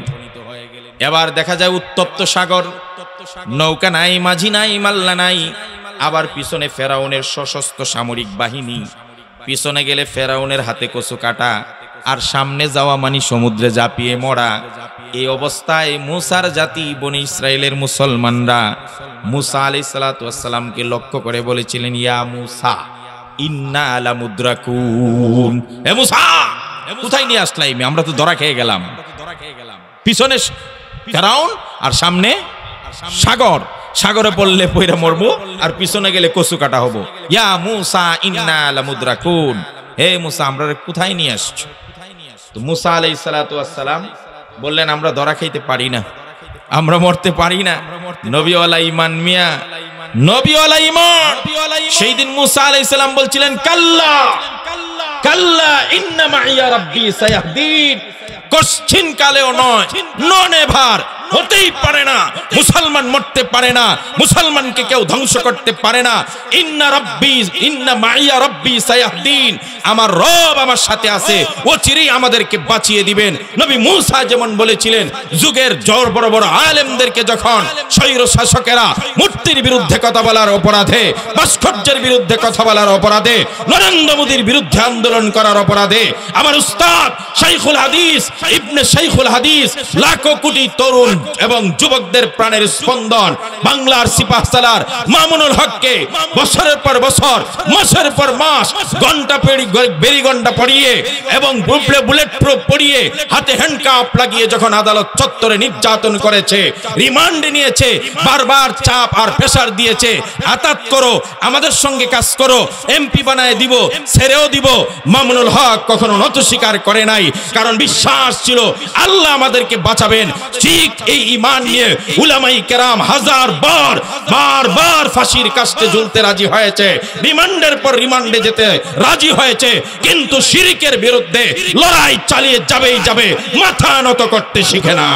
এবার দেখা যায় উত্তপ্ত সাগর, নৌকা নাই, মাঝি নাই, মাল্লা নাই। আবার পিছনে ফেরাউনের সশস্ত্র সামরিক বাহিনী, পিছনে গেলে ফেরাউনের হাতে কচু কাটা, আর সামনে যাওয়া মানে সমুদ্রে ঝাঁপিয়ে মরা। এই অবস্থায় মুসার জাতি বনি ইসরাইলের মুসলমানরা মুসা আলাইহিস সালাতু ওয়াস সালামকে লক্ষ্য করে বলেছিলেন, ইয়া মুসা ইন্না লামুদ্রাকুন। হে মুসা, কোথায় নিয়ে আসলাই? আমরা তো ধরা খেয়ে গেলাম। পিছনে ফেরাউন আর সামনে সাগর, সাগরে পড়লে পইরা মরবো, আর পিছনে গেলে কচু কাটা হবো। ইয়া মুসা ইন্না লামুদ্রাকুন, হে মুসা আমরা কোথায় নিয়ে আসছো? তো মুসা আলাইহিস সালাতু ওয়াস সালাম বললেন, আমরা ধরা খাইতে পারি না, আমরা মরতে পারি না। নবীওয়ালা ঈমান মিয়া, নবীওয়ালা ঈমান। সেই দিন মুসা আলাইহিস সালাম বলছিলেন, কাল্লা কাল্লা ইন্না মাইয়া রাব্বি সায়াহদিন। কোশ্চিন কালেও নয়, নন এভার, হতেই পারে না। মুসলমান মরতে পারে না, মুসলমানকে কেউ ধ্বংস করতে পারে না। ইন্না রাব্বি ইন্না মাইয়া রাব্বি সায়াহদিন, আমার রব আমার সাথে আছে, ও চিরেই আমাদেরকে বাঁচিয়ে দিবেন। নবী মুসা যেমন বলেছিলেন, যুগের জোর বড় বড় আলেমদেরকে যখন স্বৈর শাসকেরা মূর্তির বিরুদ্ধে কথা বলার অপরাধে, ভাস্কর্যের বিরুদ্ধে কথা বলার অপরাধে, নরেন্দ্র মোদীর বিরুদ্ধে আন্দোলন করার অপরাধে, আমার উস্তাদ শাইখুল হাদিস ইবনে শাইখুল হাদিস লাখো কোটি তরুণ এবং যুবকদের প্রাণের স্পন্দন বাংলার সিপাহসালার মামুনুল হককে বছরের পর বছর, মাসের পর মাস, ঘন্টা বেরি ঘন্টা পড়িয়ে এবং বুলেট প্রুফ পড়িয়ে, হাতে হ্যান্ডকাফ লাগিয়ে যখন আদালত চত্বরে নির্যাতন করেছে, রিমান্ডে নিয়েছে, বারবার চাপ আর প্রেসার দিয়েছে, আতাত করো, আমাদের সঙ্গে কাজ করো, এমপি বানায় দিব, ছেড়েও দিব, মামুনুল হক কখনো নত স্বীকার করে নাই। কারণ বিশ্বাস ছিল আল্লাহ আমাদেরকে বাঁচাবেন। ঠিক এই ঈমান নিয়ে উলামায়ে কেরাম হাজার বার ফাঁসির কাস্টে ঝুলতে রাজি হয়েছে, রিমান্ডের পর রিমান্ডে যেতে রাজি হয়েছে, কিন্তু শিরকের বিরুদ্ধে লড়াই চালিয়ে যাবে, মাথা নত করতে শিখে না।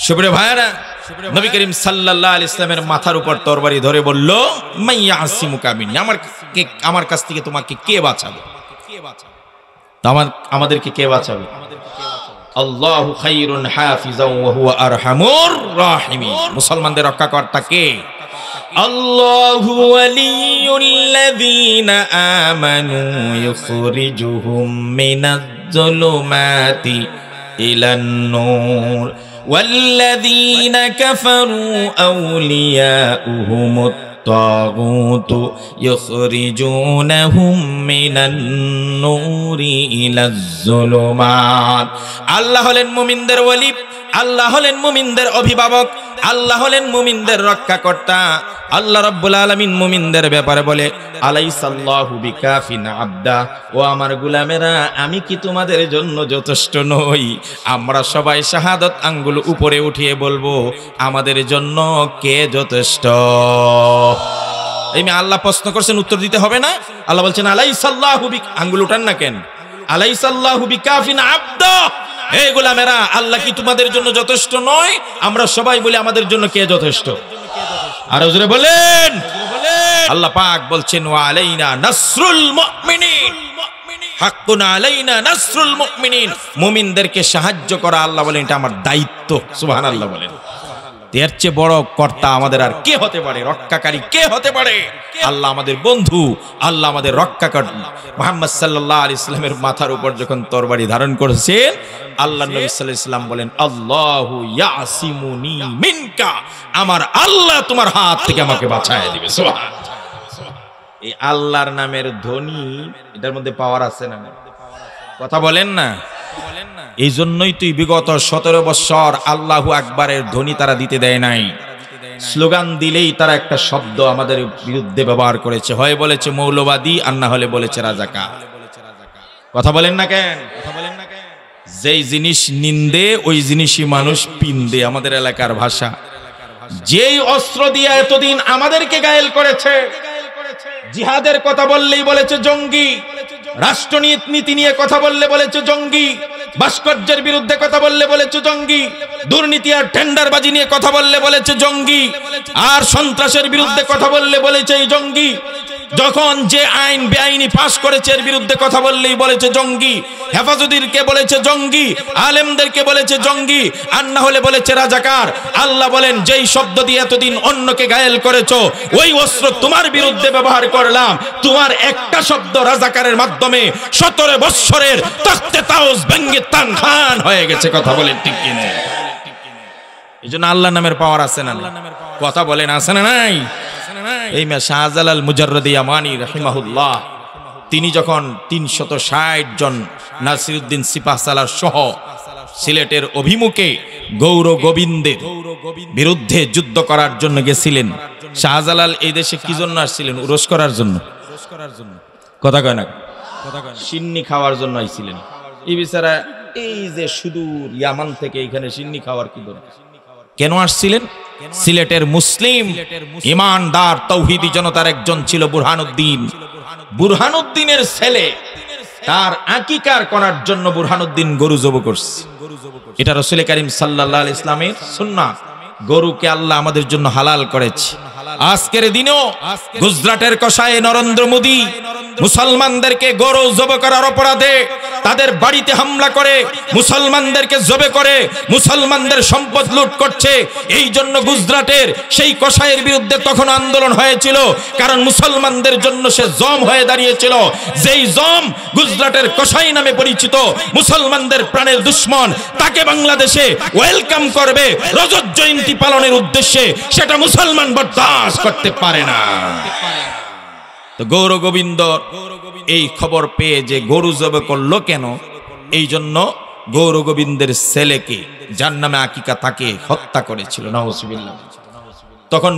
সুপ্রিয় ভাইরা, নবী করিম সাল্লাল্লাহু আলাইহি ওয়াসাল্লামের মাথার উপর তরবারি ধরে বলল, মাইয়া আসিমুকা মিন্নি, আমার কাছ থেকে তোমাকে কে বাঁচাবে? আমাদেরকে কে বাঁচাবে? আল্লাহু খায়রুন হাফিজাও ওয়া হুয়া আরহামুর রাহিমিন। মুসলমানদের রক্ষাকর্তা কে? আল্লাহু ওয়ালিয়ুল্লাযীনা আমানু ইখরিজুহুম মিনাজ যুলুমাতি ইলান নূর ওয়াল্লাযীনা কাফারু আউলিয়াউহুমুত তাগুত ইখরিজুনাহুম মিনান নূরি ইলাজ যুলুমাত। আল্লাহ হলেন মুমিনদের ওয়ালি, আল্লাহ হলেন মুমিনদের অভিভাবক, আল্লাহ হলেন মুমিনদের রক্ষাকর্তা। আল্লাহ রাব্বুল আলামিন মুমিনদের ব্যাপারে বলে, আলাইসাল্লাহু বিকাফিন আবদা, ও আমার গোলামেরা, আমি কি তোমাদের জন্য যথেষ্ট নই? আমরা সবাই শাহাদাত আঙ্গুল উপরে উঠিয়ে বলবো, আমাদের জন্য কে যথেষ্ট? এই আল্লাহ প্রশ্ন করছেন, উত্তর দিতে হবে না? আল্লাহ বলছেন আলাইসাল্লাহু আঙ্গুল উঠান না কেন? আলাইসাল্লাহু বিকাফিন আবদা, হে গোলামেরা, আল্লাহ কি তোমাদের জন্য যথেষ্ট নয়? আমরা সবাই বলি, আমাদের জন্য কে যথেষ্ট? আর জোরে বলেন। আল্লাহ পাক বলছেন, ওয়া আলাইনা নাসরুল মুমিনিন, হাক্কুন আলাইনা নাসরুল মুমিনিন, মুমিনদেরকে সাহায্য করা, আল্লাহ বলেন এটা আমার দায়িত্ব। সুবহানাল্লাহ বলেন। এর চেয়ে বড় কর্তা আমাদের আর কে হতে পারে? রক্ষাকারী কে হতে পারে? আল্লাহ আমাদের বন্ধু, আল্লাহ আমাদের রক্ষাকর্তা। মুহাম্মদ সাল্লাল্লাহু আলাইহি ওয়াসাল্লামের মাথার উপর যখন তরবারি ধারণ করেছেন, আল্লাহ নবী সাল্লাল্লাহু আলাইহি ওয়াসাল্লাম বলেন, আল্লাহু ইয়াসিমুনি মিনকা, আমার আল্লাহ তোমার হাত থেকে আমাকে বাঁচায় দিবে। সুবহানাল্লাহ। এই আল্লাহর নামের ধ্বনি, এটার মধ্যে পাওয়ার আছে না? কথা বলেন না? এই জন্যই তুই বিগত 17 বছর আল্লাহু আকবারের ধ্বনি তারা দিতে দেয় নাই। স্লোগান দিলেই তারা একটা শব্দ আমাদের বিরুদ্ধে ব্যবহার করেছে, হয় বলেছে মৌলবাদী, আর না হলে বলেছে রাজাকার। কথা বলেন না কেন? যেই জিনিস নিন্দে ওই জিনিসই মানুষ পিন্দে, আমাদের এলাকার ভাষা। যেই অস্ত্র দিয়ে এতদিন আমাদেরকে ঘায়েল করেছে, জিহাদের কথা বললেই বলেছে জঙ্গি, রাষ্ট্রনীতি নিয়ে কথা বললে বলেছে জঙ্গি, ভাস্কর্যের বিরুদ্ধে কথা বললে বলেছে জঙ্গি, দুর্নীতি আর টেন্ডারবাজি নিয়ে কথা বললে বলেছে জঙ্গি, আর সন্ত্রাসের বিরুদ্ধে কথা বললে বলেছে এই জঙ্গি। যখন যে আইন বেআইনি পাশ করেছে এর বিরুদ্ধে কথা বললেই বলেছে জঙ্গি, হেফাজুদ্দিনকে বলেছে জঙ্গি, আলেমদেরকে বলেছে জঙ্গি, আর না হলে বলেছে রাজাকার। আল্লাহ বলেন, যেই শব্দ দিয়ে এতদিন অন্যকে ঘায়েল করেছো ওই অস্ত্র তোমার বিরুদ্ধে ব্যবহার করলাম। তোমার একটা শব্দ রাজাকারের মাধ্যমে 17 বৎসরের তখতে তাউস ভেঙ্গে তান খান হয়ে গেছে। কথা বলেন ঠিক কিনা? এই জন্য আল্লাহর নামের পাওয়ার আছে না? কথা বলেন আছে না নাই? এই শাহজালাল মুজাররদি ইয়ামানি রাহিমাহুল্লাহ, তিনি যখন 360 জন নাসিরউদ্দিন সিপাহসালার সহ সিলেটের অভিমুখে গৌর গোবিন্দের বিরুদ্ধে যুদ্ধ করার জন্য গেছিলেন। শাহজালাল এই দেশে কি জন্য আসছিলেন? উরস করার জন্য। কথা কয় না? সিন্নি খাওয়ার জন্য আইছিলেন। এই বিচারা এই যে সুদূর ইয়ামান থেকে এখানে সিন্নি খাওয়ার কি দরকার? কেন আসছিলেন? সিলেটের মুসলিম ইমানদার তৌহিদি জনতার একজন ছিল বুরহানুদ্দিন। বুরহানুদ্দিনের ছেলে, তার আকিকার করার জন্য বুরহানুদ্দিন গরু জব করছে। এটা রাসূল করিম সাল্লাল্লাহু আলাইহি ইসলামের সুন্নাহ। গরুকে আল্লাহ আমাদের জন্য হালাল করেছে। আজকের দিনেও গুজরাটের কসাই নরেন্দ্র মোদী মুসলমানদেরকে গরু জব করার অপরাধে তাদের বাড়িতে হামলা করে, মুসলমানদেরকে জবে করে, মুসলমানদের সম্পদ লুট করছে। এই জন্য গুজরাটের সেই কসাইয়ের বিরুদ্ধে তখন আন্দোলন হয়েছিল, কারণ মুসলমানদের জন্য সে জম হয়ে দাঁড়িয়েছিল। যেই জম গুজরাটের কসাই নামে পরিচিত, মুসলমানদের প্রাণের দুশ্মন, তাকে বাংলাদেশে ওয়েলকাম করবে রজত জয়ন্তী পালনের উদ্দেশ্যে, সেটা মুসলমান বরদাস্ত করতে পারে না। তো গৌর গোবিন্দ এই খবর পেয়ে যে গরু জবে করলো কেন, এই জন্য গৌর গোবিন্দের ছেলেকে, যার নামে আকিকা, তাকে হত্যা করেছিল। নাউজুবিল্লাহ। তখন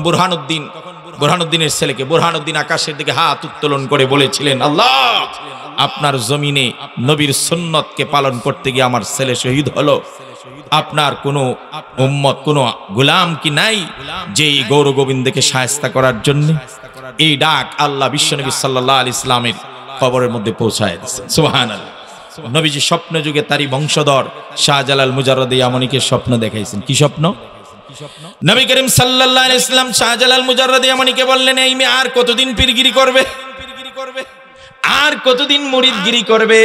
বুরহানুদ্দিনের ছেলেকে, বুরহানুদ্দিন আকাশের দিকে হাত উত্তোলন করে বলেছিলেন, আল্লাহ, আপনার জমিনে নবীর সুন্নতকে পালন করতে গিয়ে আমার ছেলে শহীদ হলো। আপনার কোনো উম্মত, কোনো গোলাম কি নাই যে গৌর গোবিন্দকে শায়েস্তা করার জন্য? এই ডাক আল্লাহ বিশ্বনবী সাল্লাল্লাহু আলাইহি ইসলামের কবরের মধ্যে পৌঁছায় দিয়েছেন। সুবহানাল্লাহ। নবীজি স্বপ্ন যুগে তারই বংশধর শাহজালাল মুজাররদি ইয়ামানিকে স্বপ্ন দেখাইছেন। কি স্বপ্ন? নবী করিম সাল্লাল্লাহু আলাইহি ইসলাম শাহজালাল মুজাররদি ইয়ামানিকে বললেন, এই মেয়ে আর কতদিন পীরগিরি করবে? আর কতদিন মুরিদগিরি করবে?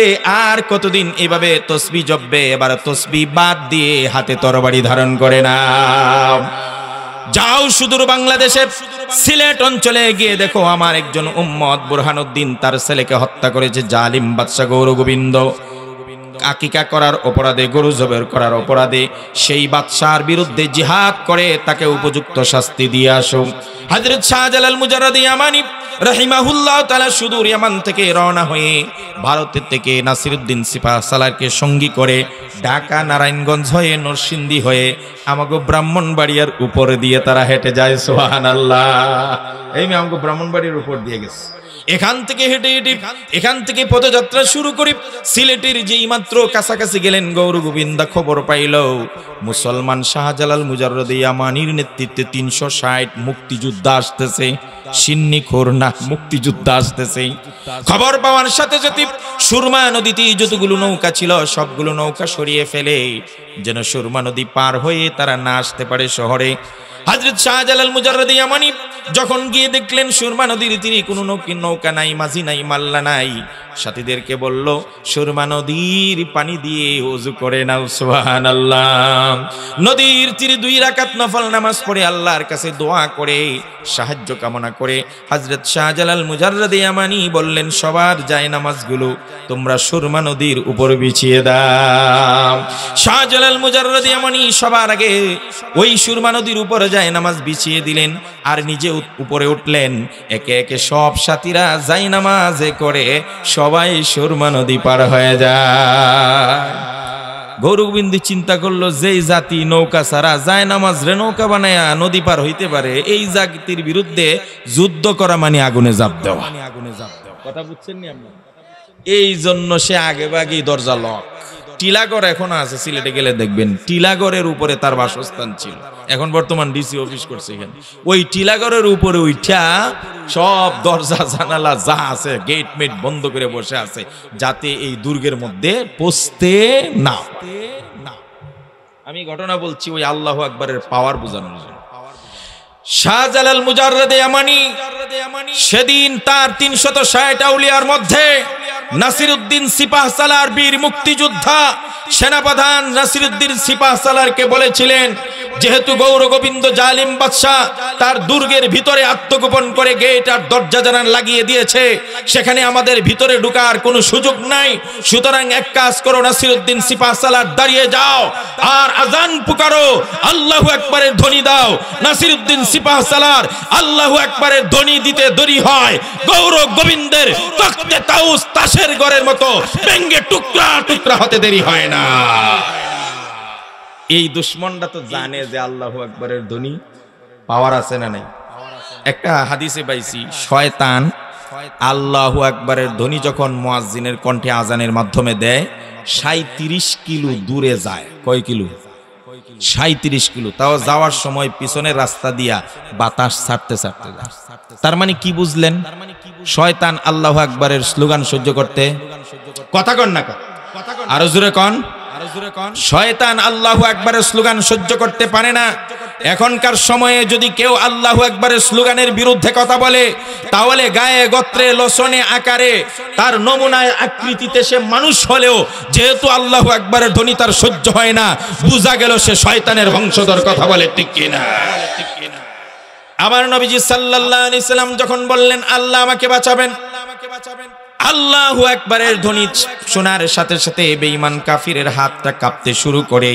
আর কতদিন এভাবে তসবিহ জপবে? এবার তসবিহ বাদ দিয়ে হাতে তরবারি ধারণ করে না। যাও সুদূর বাংলাদেশে সিলেট অঞ্চলে গিয়ে দেখো, আমার একজন উম্মত বুরহানুদ্দিন তার ছেলেকে হত্যা করেছে জালিম বাদশা গৌর গোবিন্দ। আকিকা করার অপরাধে, গরু জবের করার অপরাধে সেই বাদশার বিরুদ্ধে জিহাদ করে তাকে উপযুক্ত শাস্তি দিয়ে আসো। হযরত শাহজালাল মুজাররদি ইয়ামানি রাহিমাহুল্লাহ তাআলা সুদূর ইয়ামান থেকে রওনা হয়ে ভারতের থেকে নাসিরউদ্দিন সিপাহসালারকে সঙ্গী করে ঢাকা, নারায়ণগঞ্জ হয়ে, নরসিংদী হয়ে আমাগো ব্রাহ্মণবাড়িয়ার উপর দিয়ে তারা হেঁটে যায়। সুবহানাল্লাহ। এই আমাগো ব্রাহ্মণবাড়িয়ার উপর দিয়ে গেছে। এখান থেকে হেঁটে হেঁটে, এখান থেকে পদযাত্রা শুরু করি। সিলেটের যেই মাত্র কাছাকাছি গেলেন, গৌর গোবিন্দা খবর পাইল মুসলমান শাহজালাল মুজাররদি ইয়ামানির নেতৃত্বে 360 মুক্তিযোদ্ধা আসতেছে। সিন্নিখোর না, মুক্তিযোদ্ধা আসতেছে। খবর পাওয়ার সাথে সাথে সুরমা নদীতে যতগুলো নৌকা ছিল সবগুলো নৌকা সরিয়ে ফেলে, যেন সুরমা নদী পার হয়ে তারা না আসতে পারে শহরে। হযরত শাহজালাল মুজাররদি ইয়ামানি যখন গিয়ে দেখলেন সুরমা নদীর তীরে কোনো নৌকা নাই, মাঝি নাই, মাল্লা নাই, সাথীদেরকে বলল, সুরমা নদীর পানি দিয়ে ওযু করে নাও। সুবহানাল্লাহ। নদীর তীরে 2 রাকাত নফল নামাজ পড়ে আল্লাহর কাছে দোয়া করে, সাহায্য কামনা করে হযরত শাহজালাল মুজাররদি ইয়ামানি বললেন, সবার যায় নামাজগুলো তোমরা সুরমা নদীর উপর বিছিয়ে দাও। শাহজালাল মুজাররদি ইয়ামানি সবার আগে ওই সুরমা নদীর উপর যায় নামাজ বিছিয়ে দিলেন, আর নিজে উপরে উঠলেন। একে একে সব সাথীরা যায় নামাজে করে সবাই সুরমা নদী পার হয়ে যায়। গৌর গোবিন্দ চিন্তা করলো, যেই জাতি নৌকা ছাড়া যায় নামাজ রে নৌকা বানায়া নদী পার হইতে পারে, এই জাতির বিরুদ্ধে যুদ্ধ করা মানে আগুনে ঝাঁপ দেওয়া। কথা বুঝছেন নি আপনারা? এই জন্য সে আগে ভাগেই দরজা লক। টিলাগড় এখনো আছে, সিলেটে গেলে দেখবেন টিলাগড়ের উপরে তার বাসস্থান ছিল, এখন বর্তমান ডিসি অফিস করছে এখানে। ওই টিলাগড়ের উপরে উঠা সব দরজা জানালা যা আছে গেট মেট বন্ধ করে বসে আছে, যাতে এই দুর্গের মধ্যে পৌঁছতে না। আমি ঘটনা বলছি ওই আল্লাহু আকবারের পাওয়ার বোঝানোর জন্য। শাহজালাল মুজাররদে ইয়ামানি সেদিন তার 360 আউলিয়ার মধ্যে নাসিরউদ্দিন সিপাহসালার বীর মুক্তিযোদ্ধা সেনাপ্রধান নাসিরউদ্দিন সিপাহসালারকে বলেছিলেন, যেহেতু গৌর গোবিন্দ জালিম বাদশাহ তার দুর্গের ভিতরে আত্মগোপন করে গেট আর দরজা জানালা লাগিয়ে দিয়েছে, সেখানে আমাদের ভিতরে ঢোকার কোনো সুযোগ নাই, সুতরাং এক কাজ করো নাসিরউদ্দিন সিপাহসালার, দাঁড়িয়ে যাও আর আজান পুকারো, আল্লাহু আকবারের ধ্বনি দাও। নাসিরউদ্দিন সিপাহসালার আল্লাহু আকবারের ধ্বনি দিতে দেরি হয়, গৌর গোবিন্দের তখতে তাউস তাসের ঘরের মতো ভেঙে টুকরা টুকরা হতে দেরি হয় না। এই দুশ্মনটা তো জানে যে আল্লাহু আকবারের ধ্বনি পাওয়ার আছে না নাই। একটা হাদিসে পাইছি, শয়তান আল্লাহু আকবারের ধ্বনি যখন মুয়াজ্জিনের কণ্ঠে আজানের মাধ্যমে দেয় 37 কিলো দূরে যায়। কয় কিলো? 37 কিলো। তাও যাওয়ার সময় পিছনের রাস্তা দিয়া বাতাস ছাড়তে ছাড়তে যায়। তার মানে কি বুঝলেন? শয়তান আল্লাহু আকবারের স্লোগান সহ্য করতে, কথা কন না, আরো জোরে কন, শয়তান আল্লাহু আকবারের স্লোগান সহ্য করতে পারে না। এখনকার সময়ে যদি কেউ আল্লাহু আকবারের স্লোগানের বিরুদ্ধে কথা বলে, তাহলে গায়ে গোত্রে লোচনে আকারে তার নমুনায় আকৃতিতে সে মানুষ হলেও যেহেতু আল্লাহু আকবারের ধ্বনি তার সহ্য হয় না, বুঝা গেল সে শয়তানের বংশধর। কথা বলে ঠিক কিনা? আমার নবীজি সাল্লাল্লাহু আলাইহি সাল্লাম যখন বললেন আল্লাহ আমাকে বাঁচাবেন, আল্লাহু আকবারের ধ্বনি শোনার সাথে সাথে বেঈমান কাফিরের হাতটা কাঁপতে শুরু করে,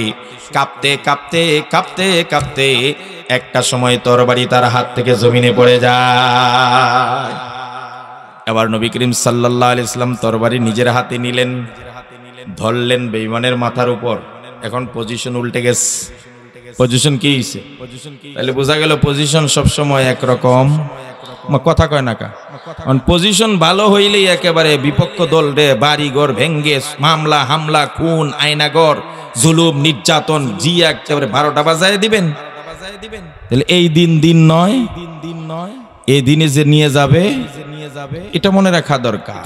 কাঁপতে কাঁপতে কাঁপতে কাঁপতে একটা সময় তরবারি তার হাত থেকে জমিনে পড়ে যায়। এবার নবী করিম সাল্লাল্লাহু আলাইহি সাল্লাম তরবারি নিজের হাতে নিলেন, ধরলেন বেঈমানের মাথার উপর। এখন পজিশন উল্টে গেছে। পজিশন কি হইছে? তাহলে বোঝা গেল পজিশন সবসময় একরকম, কথা কয় না কা। পজিশন ভালো হইলেই একেবারে বিপক্ষ দল রে বাড়িঘর ভেঙ্গে মামলা হামলা খুন আয়নাগর জুলুম নির্যাতন জি একেবারে 12টা বাজায় দিবেন। তাহলে এই দিন নয়, এই দিনে যে নিয়ে যাবে এটা মনে রাখা দরকার।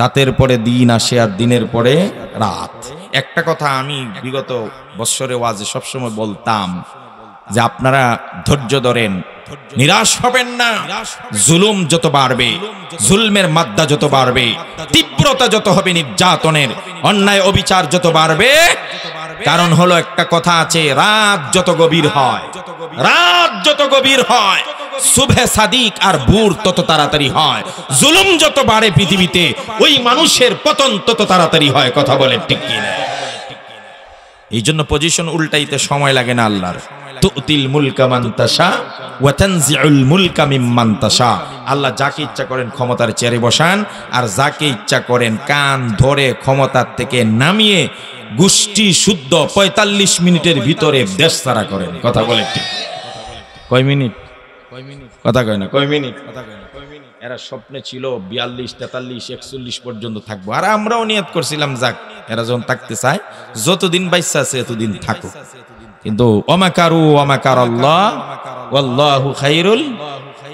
রাতের পরে দিন আসে আর দিনের পরে রাত। একটা কথা আমি বিগত বৎসরে ওয়াজে সবসময় বলতাম যে আপনারা ধৈর্য ধরেন, নিরাশ হবেন না। জুলুম যত বাড়বে, জুলমের মাত্রা যত বাড়বে, তীব্রতা যত হবে নির্যাতনের, অন্যায় অবিচার যত বাড়বে, কারণ হলো একটা কথা আছে, রাত যত গভীর হয়, রাত যত গভীর হয় সুবহে সাদিক আর ভোর তত তাড়াতাড়ি হয়। জুলুম যত বাড়ে পৃথিবীতে ওই মানুষের পতন তত তাড়াতাড়ি হয়। কথা বলে ঠিক কিনা? এই জন্য পজিশন উল্টাইতে সময় লাগে না আল্লাহর। তুতিল মুলকা মান তাশা ওয়া তানজিউল মুলকা মিম্মান তাশা। আল্লাহ যাকে ইচ্ছা করেন ক্ষমতার চেয়ারে বসান, আর যাকে ইচ্ছা করেন কান ধরে ক্ষমতার থেকে নামিয়ে গোষ্ঠী শুদ্ধ 45 মিনিটের ভিতরে দেশ ছাড়া করেন। কথা বলে ঠিক? কয় মিনিট? কথা কয় না, কয় মিনিট? এরা স্বপ্নে ছিল 42, 43, 41 পর্যন্ত থাকবো, আর আমরাও নিয়ত করছিলাম যাক এরা যখন থাকতে চায় যতদিন বাইসা আছে এতদিন থাকুক। কিন্তু ওমাকারু ওমাকারাল্লাহ ওয়াল্লাহু খায়রুল।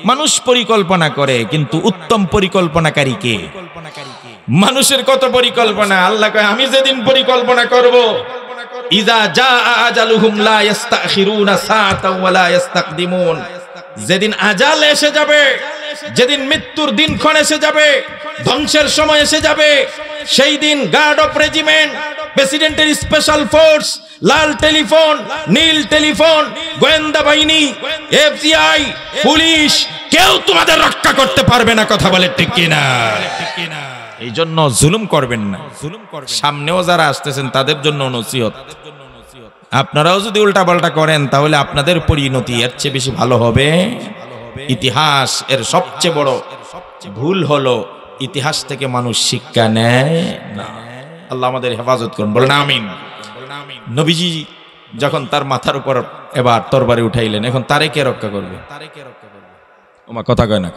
মানুষ পরিকল্পনা করে, কিন্তু উত্তম পরিকল্পনাকারী কে? মানুষের কত পরিকল্পনা, আল্লাহ কয় আমি যেদিন পরিকল্পনা করব, ইযা জাআ আজালুহুম লা ইস্তাখিরুনা সাআতাও ওয়া লা ইস্তাকদিমুন। যেদিন আজাল এসে যাবে, যেদিন মৃত্যুর দিনক্ষণ এসে যাবে, ধ্বংসের সময় এসে যাবে, সেই দিন গার্ড অফ রেজিমেন্ট, প্রেসিডেন্টের স্পেশাল ফোর্স, লাল টেলিফোন, নীল টেলিফোন, গোয়েন্দা বাহিনী, এফবিআই, পুলিশ, কেউ তোমাদের রক্ষা করতে পারবে না। কথা বলে ঠিক কিনা? এই জন্য জুলুম করবেন না। সামনেও যারা আসতেছেন তাদের জন্য নসিহত, আপনারাও যদি উল্টা পাল্টা করেন তাহলে আপনাদের পরিণতি এর চেয়ে বেশি ভালো হবে। ইতিহাস এর সবচেয়ে বড় ভুল হলো ইতিহাস থেকে মানুষ শিক্ষা নেয় না। আল্লাহ আমাদের হেফাজত করুন, বলেন আমিন। নবীজি যখন তার মাথার উপর এবার তরবারি উঠাইলেন, এখন তারে কে রক্ষা করবে? ওমা কথা কয় না,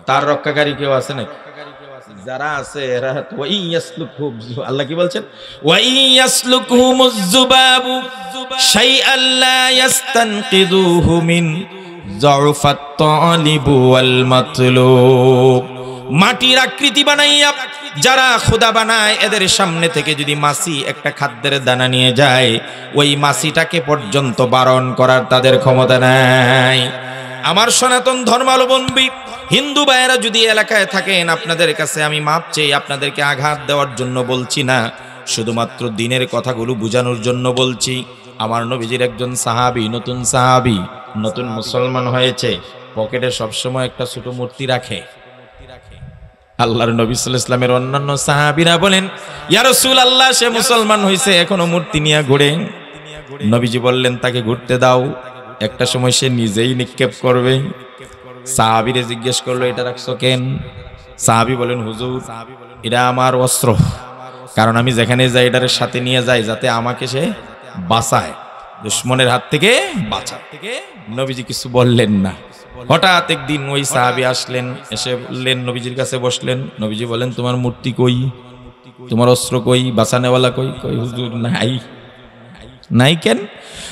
তার রক্ষাকারী কেউ আছে নাকি? যারা আছে এরা আল্লাহ কি বলছেন, ওয়াইয়াসলুকুহুমুজ যুবাবু শাইআন লা ইস্তানকিযুহু মিন যউফাত তালিবু ওয়াল মাতলুব। মাটির আকৃতি বানাইয়া যারা খোদা বানায়, এদের সামনে থেকে যদি মাছি একটা খাদ্যের দানা নিয়ে যায়, ওই মাছিটাকে পর্যন্ত বারণ করার তাদের ক্ষমতা নাই। আমার সনাতন ধর্মাবলম্বী হিন্দু ভাইয়েরা যদি এলাকায় থাকেন, আপনাদের কাছে আমি মাপ চাই, আপনাদেরকে আঘাত দেওয়ার জন্য বলছি না, শুধুমাত্র দিনের কথাগুলো বোঝানোর জন্য বলছি। আমার নবীজির একজন সাহাবী, নতুন সাহাবী, নতুন মুসলমান হয়েছে, পকেটে সবসময় একটা ছোট মূর্তি রাখে। আল্লাহর নবী সাল্লাল্লাহু আলাইহি ওয়াসাল্লামের অন্যান্য সাহাবীরা বলেন, ইয়া রাসূলুল্লাহ, সে মুসলমান হয়েছে, এখনো মূর্তি নিয়ে ঘুরে। নবীজি বললেন, তাকে ঘুরতে দাও, একটা সময় সে নিজেই নিক্ষেপ করবে। সাহাবীরে জিজ্ঞেস করলো, এটা রাখছো কেন? সাহাবী বলেন, হুজুর, এটা আমার অস্ত্র, কারণ আমি যেখানে যাই এটার সাথে নিয়ে যাই, যাতে আমাকে সে বাঁচায়, দুশমনের হাত থেকে বাঁচায়। নবীজি কিছু বললেন না। হঠাৎ একদিন ওই সাহাবী আসলেন, এসে বললেন, নবীজির কাছে বসলেন। নবীজি বলেন, তোমার মূর্তি কই, তোমার অস্ত্র কই, বাঁচানেওয়ালা কই? কই হুজুর নাই। নাই কেন?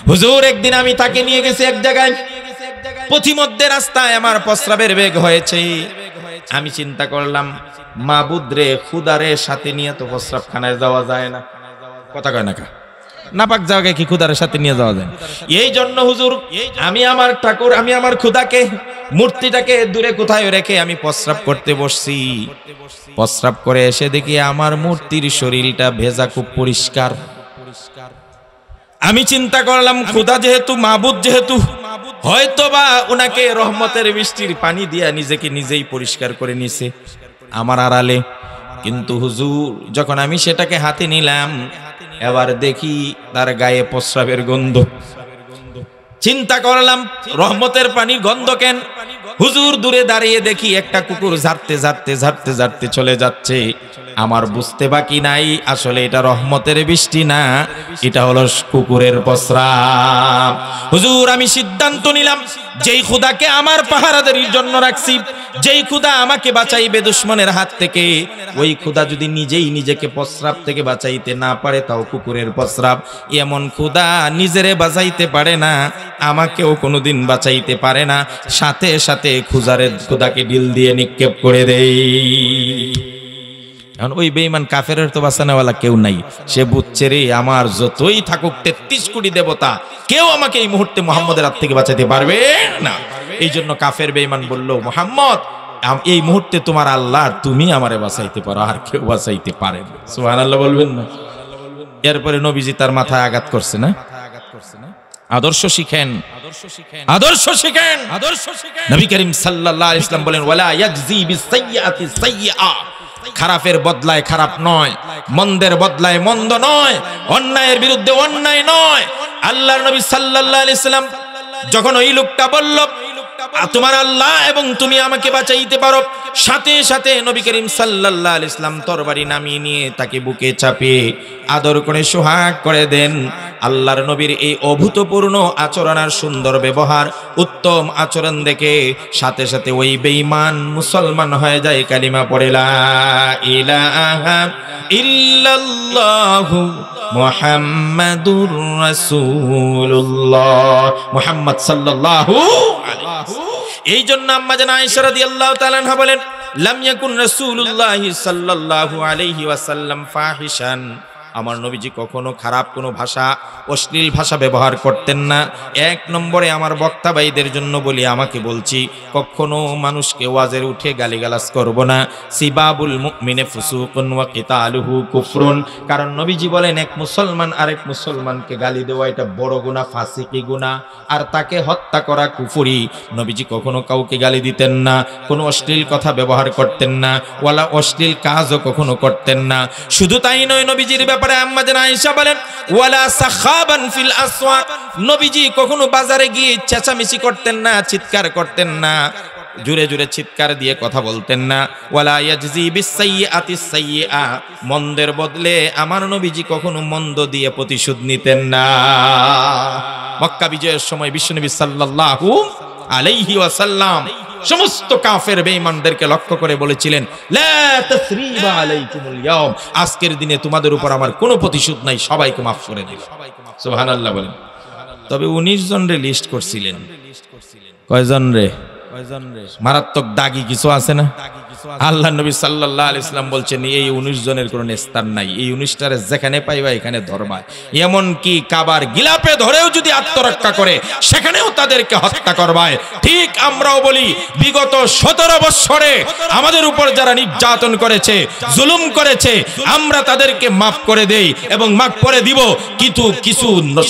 হুজুর, একদিন আমি তাকে নিয়ে গেছি এক জায়গায়, পথিমধ্যে রাস্তায় আমার প্রস্রাবের বেগ হয়েছে। আমি চিন্তা করলাম, মাবুদ রে, খুদারে সাথে নিয়ে তো প্রস্রাবখানায় যাওয়া যায় না। কথা কয় না কা? নাপাক জায়গায় কি খুদারের সাথে নিয়ে যাওয়া যায়? এই জন্য হুজুর, আমি আমার ঠাকুর, আমি আমার খুদাকে, মূর্তিটাকে দূরে কোথায় রেখে আমি প্রস্রাব করতে বসছি। প্রস্রাব করে এসে দেখি আমার মূর্তির শরীরটা ভেজা, খুব পরিষ্কার। আমি চিন্তা করলাম, খুদা যেহেতু, মাবুদ যেহেতু, হয়তোবা উনাকে রহমতের বৃষ্টির পানি দিয়া নিজেকে নিজেই পরিষ্কার করে নিছে আমার আড়ালে। কিন্তু হুজুর, যখন আমি সেটাকে হাতে নিলাম, এবার দেখি তার গায়ে প্রস্রাবের গন্ধ। চিন্তা করলাম, রহমতের পানির গন্ধ কেন? হুজুর, দূরে দাঁড়িয়ে দেখি একটা কুকুর ঝাড়তে ঝাড়তে ঝাড়তে ঝাড়তে চলে যাচ্ছে। আমার বুঝতে বাকি নাই, আসলে এটা রহমতের বৃষ্টি না, এটা হলো কুকুরের প্রস্রাব। হুজুর, আমি সিদ্ধান্ত নিলাম, যেই খুদাকে আমার পাহারাদারির জন্য রাখছি, যেই খুদা আমাকে বাঁচাইবে দুশমনের হাত থেকে, ওই খুদা যদি নিজেই নিজেকে প্রস্রাব থেকে বাঁচাইতে না পারে, তাও কুকুরের প্রস্রাব, এমন খুদা নিজেরে বাঁচাইতে পারে না, আমাকেও কোনোদিন বাঁচাইতে পারে না। সাথে সাথে খুদাকে ডিল দিয়ে নিক্ষেপ করে দেই। এখন ওই বেঈমান কাফেরের তো বাঁচানোওয়ালা কেউ নাই। সে বুঝছে, রে, আমার যতই থাকুক 33 কোটি দেবতা, কেউ আমাকে এই মুহূর্তে মুহাম্মদের হাত থেকে বাঁচাতে পারবে না। এই জন্য কাফের বেঈমান বলল, মুহাম্মদ, এই মুহূর্তে তোমার আল্লাহ, তুমি আমারে বাঁচাইতে পারো, আর কেউ বাঁচাইতে পারে না। সুবহানাল্লাহ বলবেন না? এরপরে নবীজি তার মাথায় আঘাত করছে না? আদর্শ শিখেন, আদর্শ শিখেন, আদর্শ শিখেন। নবী করিম সাল্লাল্লাহু আলাইহি ওয়াসাল্লাম বলেন, ওয়ালা ইয়াজজি বিসাইয়্যাতি সাইয়্যা। খারাপের বদলায় খারাপ নয়, মন্দের বদলায় মন্দ নয়, অন্যায়ের বিরুদ্ধে অন্যায় নয়। আল্লাহর নবী সাল্লাল্লাহু আলাইহি ওয়াসাল্লাম যখন ওই লোকটা বলল, তোমার আল্লাহ এবং তুমি আমাকে বাঁচাইতে পারো, সাথে সাথে নবী করিম সাল্লাল্লাহু আলাইহি ওয়াসাল্লাম তরবারি নামিয়ে নিয়ে তাকে বুকে চাপিয়ে আদর করে সোহাগ করে দেন। আল্লাহর নবীর এই অভূতপূর্ণ আচরণ আর সুন্দর ব্যবহার, উত্তম আচরণ দেখে সাথে সাথে ওই বেঈমান মুসলমান হয়ে যায়, কালিমা পড়ে লা ইলাহা ইল্লাল্লাহু মুহাম্মাদুর রাসূলুল্লাহ, মুহাম্মদ সাল্লাল্লাহু আলাইহি ওয়াসাল্লাম। এই জন্য আম্মা জান আয়েশা রাদিয়াল্লাহু তাআলা আনহা বলেন, লাম ইয়াকুন রাসূলুল্লাহি সাল্লাল্লাহু আলাইহি ওয়াসাল্লাম ফাহিশান। আমার নবীজি কখনো খারাপ কোনো ভাষা, অশ্লীল ভাষা ব্যবহার করতেন না। এক নম্বরে আমার বক্তা ভাইদের জন্য বলি, আমাকে বলছি, কখনো মানুষকে ওয়াজের উঠে গালিগালাজ করব না। সিবাবুল মুমিনে ফুসুকুন ওয়া কিতালুহু কুফরুন। কারণ নবীজি বলেন, এক মুসলমান আরেক মুসলমানকে গালি দেওয়া এটা বড় গুনাহ, ফাসিকি গুনাহ, আর তাকে হত্যা করা কুফরি। নবীজি কখনো কাউকে গালি দিতেন না, কোনো অশ্লীল কথা ব্যবহার করতেন না, ওয়ালা অশ্লীল কাজও কখনো করতেন না। শুধু তাই নয়, নবীজির ব্যাপারে আম্মা জান আয়েশা বলেন, ওয়ালা সাখাবান ফিল আসওয়াক। নবীজি কখনো বাজারে গিয়ে চেঁচামেচি করতেন না, চিৎকার করতেন না, জোরে জোরে চিৎকার দিয়ে কথা বলতেন না। ওয়ালা ইয়াজজি বিসাইয়্যাতি সাইয়্যা। মন্দের বদলে আমার নবীজি কখনো মন্দ দিয়ে প্রতিশোধ নিতেন না। মক্কা বিজয়ের সময় বিশ্বনবী সাল্লাল্লাহু আলাইহি ওয়াসাল্লাম সমস্ত কাফের বেঈমানদেরকে লক্ষ্য করে বলেছিলেন, লা তাসরিবা আলাইকুমুল ইয়াউম, আজকের দিনে তোমাদের উপর আমার কোনো প্রতিশোধ নাই, সবাইকে মাফ করে দিলাম। সুবহানাল্লাহ বলেন। তবে 19 জন রে লিস্ট করছিলেন। কয়জন রে? মারাত্মক দাগি কিছু আছে না? আল্লাহ নবী সাল্লাল্লাহু আলাইহি ওয়াসাল্লাম বলছেন, এই 19 জনের কোনো স্থান নাই, এই 19টারে যেখানে পাইবা এখানে ধরবা, এমন কি কাবার গিলাপে ধরেও যদি আত্মরক্ষা করে সেখানেও তাদেরকে হত্যা করবায়। ঠিক আমরাও বলি, বিগত 17 বছরে আমাদের উপর যারা নির্যাতন করেছে, জুলুম করেছে, আমরা তাদেরকে মাফ করে দেই এবং মাফ করে দিব। কিন্তু কিছু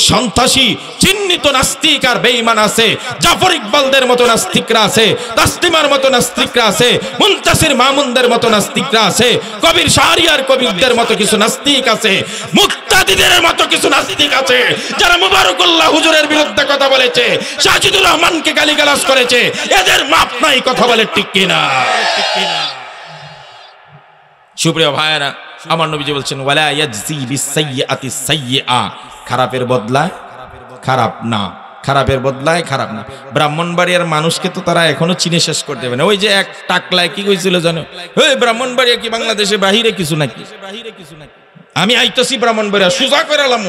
সন্ত্রাসী চিহ্নিত নাস্তিক আর বেঈমান আছে, জাফর ইকবালদের মতো নাস্তিকরা আছে, তাসলিমার মতো নাস্তিকরা আছে, মুনতাসির মামুনদের মতো নাস্তিকরা আছে, কবির শাহরিয়ার কবিরদের মতো কিছু নাস্তিক আছে, মুক্তাদিদের মতো কিছু নাস্তিক আছে, যারা মুবারকুল্লাহ হুজুরের বিরুদ্ধে কথা বলেছে, সাজিদুর রহমানকে গালিগালাজ করেছে, এদের মাপ নাই। কথা বলে ঠিক কিনা? সুপ্রিয় ভাইরা, আমার নবীজি বলছেন, ওয়ালা ইয়াজজি বিসাইয়্যাতি সাইয়্যা, খারাপের বদলা খারাপ না, খারাপের বদলায় খারাপ না। ব্রাহ্মণবাড়িয়ার মানুষকে তো তারা এখনো চিনে শেষ করতে পারে না। ওই যে এক টাকলায় কি কইছিল জানো, ওই ব্রাহ্মণবাড়িয়া কি বাংলাদেশে বাহিরে কিছু নাকি, আমি আইতাছি ব্রাহ্মণবাড়িয়া সুজা করে এলাম,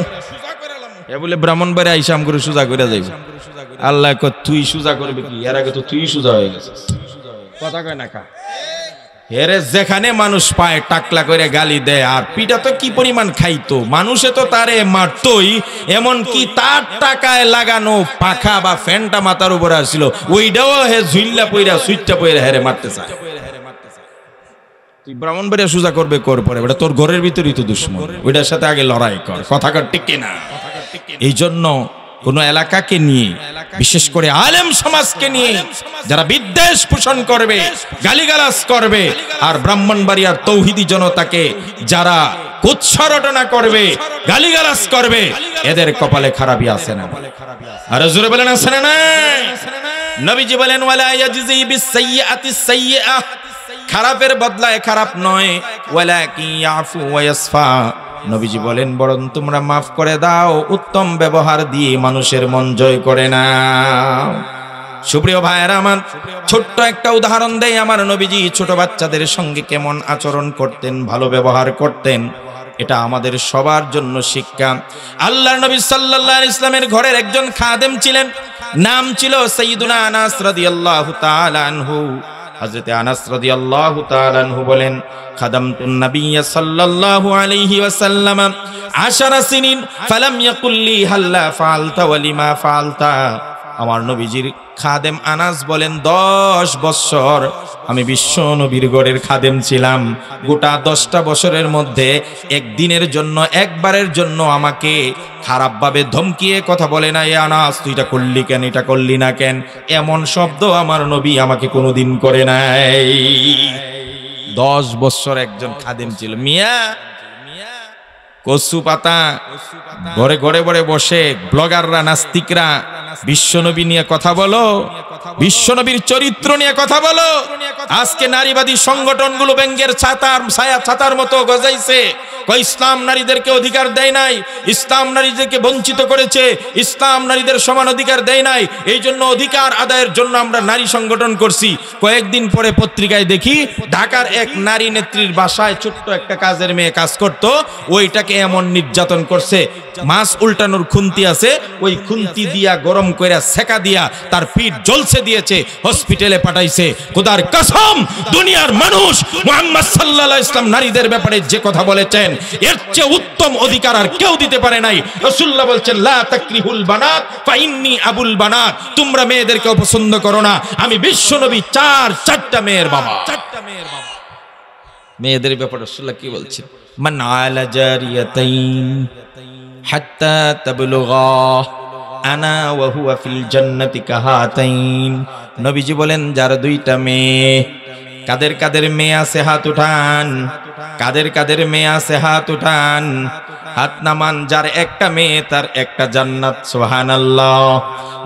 এ বলে ব্রাহ্মণবাড়িয়া আইসা আমগুলো সুজা করে যাইব। আল্লাহ কয়, তুই সুজা করবে কি? এর আগে তো তুই সুজা হয়ে গেছিস। কথা কয় না কা হেরে, যেখানে মানুষ পায় টাকলা করে গালি দেয়, আর পিটা তো কি পরিমাণ খাইতো, মানুষে তো তারে মারতই, এমন কি তার টাকায় লাগানো পাখা বা ফ্যানটা মাথার উপরে আসছিল, ওইটাও হে ঝুল্লা পইরা সুইটটা পইরা হেরে মারতে চায়। তুই ব্রাহ্মণবাড়িয়া সুজা করবে কর, পরে ওটা তোর ঘরের ভিতরেই তো দুশ্মন, ওইটার সাথে আগে লড়াই কর। কথা কর ঠিক কিনা? এই জন্য কোন এলাকাকে নিয়ে, বিশেষ করে আলেম সমাজকে নিয়ে যারা বিদ্বেষ পোষণ করবে, গালিগালাজ করবে, আর ব্রাহ্মণবাড়িয়ার তৌহিদি জনতাকে যারা কুৎসরটনা করবে, গালিগালাজ করবে, এদের কপালে খারাপই আছে না? আর জোরে বলেন আছে না? নবীজি বলেন, ওয়ালা ইয়াজজি বিসাইয়্যাতি সাইয়্যা, খারাপের বদলায় খারাপ নয়, ওয়ালাকিন ইয়াফু ওয়া ইয়াসফা, নবীজি বলেন বরং তোমরা মাফ করে দাও, উত্তম ব্যবহার দিয়ে মানুষের মন জয় করে নাও। সুপ্রিয় ভাইয়েরা আমার, ছোট্ট একটা উদাহরণ দেই। আমার নবীজি ছোট বাচ্চাদের সঙ্গে কেমন আচরণ করতেন, ভালো ব্যবহার করতেন, এটা আমাদের সবার জন্য শিক্ষা। আল্লাহর নবী সাল্লাল্লাহু আলাইহি ওয়াসাল্লামের ঘরের একজন খাদেম ছিলেন, নাম ছিল সাইয়্যিদুনা আনাস রাদিয়াল্লাহু তাআলা আনহু। হযরত আনাস রাদিয়াল্লাহু তাআলা আনহু বলেন, খাদামতুন নবিয়্য সাল্লাল্লাহু আলাইহি ওয়াসাল্লাম 10 সিনিন ফালাম ইয়াকুল লি হাল্লা ফাআলতা ওয়া লিমা ফাআলতা। আমার নবীজির খাদেম আনাস বলেন, 10 বছর আমি বিশ্ব নবীর ঘরের খাদেম ছিলাম। গোটা 10টা বছরের মধ্যে একদিনের জন্য, একবারের জন্য আমাকে খারাপভাবে ধমকিয়ে কথা বলে না, এ আনাস তুই এটা করলি কেন, এটা করলি না কেন, এমন শব্দ আমার নবী আমাকে কোনোদিন করে নাই। 10 বছর একজন খাদেম ছিল। মিয়া কচু পাতা ঘরে ঘরে ঘরে বসে ব্লগাররা, নাস্তিকরা বিশ্বনবী নিয়ে কথা বলো, বিশ্বনবীর চরিত্র নিয়ে কথা বলো। আজকে নারীবাদী সংগঠনগুলো ব্যঙ্গের ছাতার মতো গজাইছে। ইসলাম নারীদেরকে অধিকার দেয় নাই, ইসলাম নারীদেরকে বঞ্চিত করেছে, ইসলাম নারীদের সমান অধিকার দেয় নাই, এই জন্য অধিকার আদায়ের জন্য আমরা নারী সংগঠন করছি। কয়েকদিন পরে পত্রিকায় দেখি ঢাকার এক নারী নেত্রীর বাসায় ছোট্ট একটা কাজের মেয়ে কাজ করত, ওইটাকে এমন নির্যাতন করছে, মাছ উল্টানোর খুন্তি আছে, ওই খুন্তি দিয়া গরম কইরা সেকা দিয়া তার পিঠ জ্বলছে দিয়েছে, হসপিটালে পাঠাইছে। খোদার কসম, দুনিয়ার মানুষ মুহাম্মদ সাল্লাল্লাহু আলাইহি ওয়াসাল্লাম নারীদের ব্যাপারে যে কথা বলেছেন, এর চেয়ে উত্তম অধিকার আর কেউ দিতে পারে নাই। রাসূলুল্লাহ বলছেন, লা তাকরিহুল বানাত ফা ইন্নী আবুল বানাত, তোমরা মেয়েদেরকে অপছন্দ করো না, আমি বিশ্বনবী চারটা মেয়ের বাবা। মেয়েদের ব্যাপারে রাসূলুল্লাহ কি বলছেন? মান আলা জারিয়াতাইন হাত্তা তাবলুগা আনা ওয়া হুয়া ফিল জান্নাতি কাহাতাইন। নবীজি বলেন, যার 2টা মেয়ে, কাদের কাদের মেয়ে আছে হাত উঠান, কাদের কাদের মেয়ে আছে হাত উঠান, হাত নামান। যার 1টা মেয়ে তার 1টা জান্নাত, সুবহানাল্লাহ।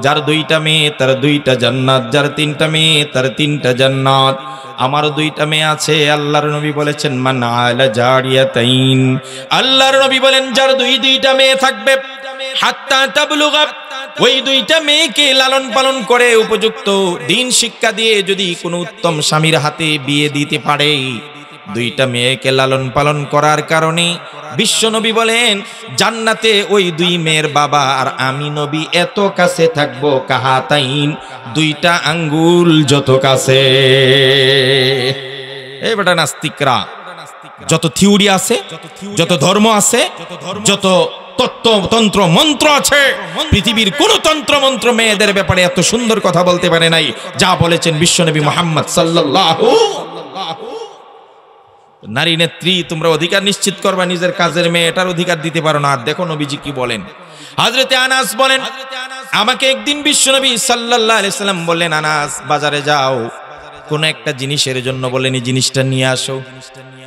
যার 2টা মেয়ে তার 2টা জান্নাত, যার 3টা মেয়ে তার 3টা জান্নাত। আমার 2টা মেয়ে আছে, আল্লাহর নবী বলেছেন মান আলা জারিয়াতাইন, আল্লাহর নবী বলেন যার 2টা মেয়ে থাকবে, হাত্তা তাবলুগা, ওই দুইটা মেয়েকে লালন পালন করে উপযুক্ত দিন শিক্ষা দিয়ে যদি কোনো উত্তম স্বামীর হাতে বিয়ে দিতে পারে, দুইটা মেয়েকে লালন পালন করার কারণে বিশ্বনবী বলেন জান্নাতে ওই দুই মেয়ের বাবা আর আমি নবী এত কাছে থাকবো, কাহাতাইন দুইটা আঙ্গুল যত কাছে। এই বেটা নাস্তিকরা, যত থিওরি আছে, যত ধর্ম আছে, যত তন্ত্র মন্ত্র আছে, পৃথিবীর কোন তন্ত্র মন্ত্র মেয়েদের ব্যাপারে এত সুন্দর কথা বলতে পারে নাই যা বলেছেন বিশ্বনবী মুহাম্মদ সাল্লাল্লাহু। নারী নেত্রী, তোমরা অধিকার নিশ্চিত করবা নিজের কাজের মেয়ে, এটার অধিকার দিতে পারো না। আর দেখো নবীজি কি বলেন। হযরতে আনাস বলেন আমাকে একদিন বিশ্বনবী সাল্লাল্লাহু আলাইহি সাল্লাম বললেন, আনাস বাজারে যাও, কোন একটা জিনিসের জন্য বলেন এই জিনিসটা নিয়ে আসো।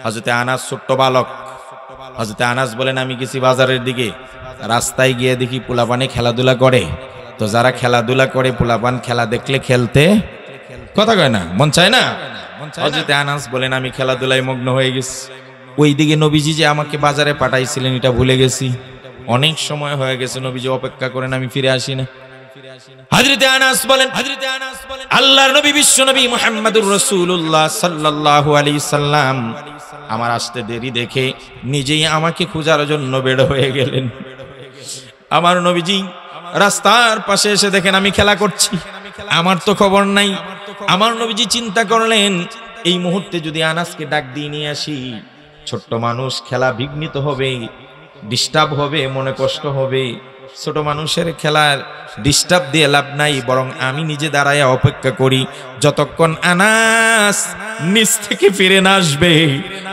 হযরতে আনাস ছোট্ট বালক। হযরতে আনাস বলেন আমি গেছি বাজারের দিকে, রাস্তায় গিয়ে দেখি পোলাপানে খেলাধুলা করে। তো যারা খেলাধুলা করে পোলাপান খেলা দেখলে খেলতে কথা কয় না, মন চায় না। হযরতে আনাস বলেন আমি খেলাধুলায় মগ্ন হয়ে গেছি। ওই দিকে নবীজি যে আমাকে বাজারে পাঠাইছিলেন এটা ভুলে গেছি। অনেক সময় হয়ে গেছে, নবীজি অপেক্ষা করেন, আমি ফিরে আসি না। হযরতে আনাস বলেন আল্লাহর নবী বিশ্বনবী মুহাম্মদুর রাসূলুল্লাহ সাল্লাল্লাহু আলাইহি সাল্লাম আমার আসতে দেরি দেখে নিজেই আমাকে খোঁজার জন্য বের হয়ে গেলেন। আমার নবীজি রাস্তার পাশে এসে দেখেন আমি খেলা করছি, আমার তো খবর নাই। আমার নবীজি চিন্তা করলেন এই মুহূর্তে যদি আনাসকে ডাক দিয়ে নিয়ে আসি, ছোট্ট মানুষ, খেলা বিঘ্নিত হবে, ডিস্টার্ব হবে, মনে কষ্ট হবে। ছোট মানুষের খেলার ডিস্টার্ব দিয়ে লাভ নাই, বরং আমি নিজে দাঁড়ায় অপেক্ষা করি যতক্ষণ আনাস নিচ থেকে ফিরে না আসবে,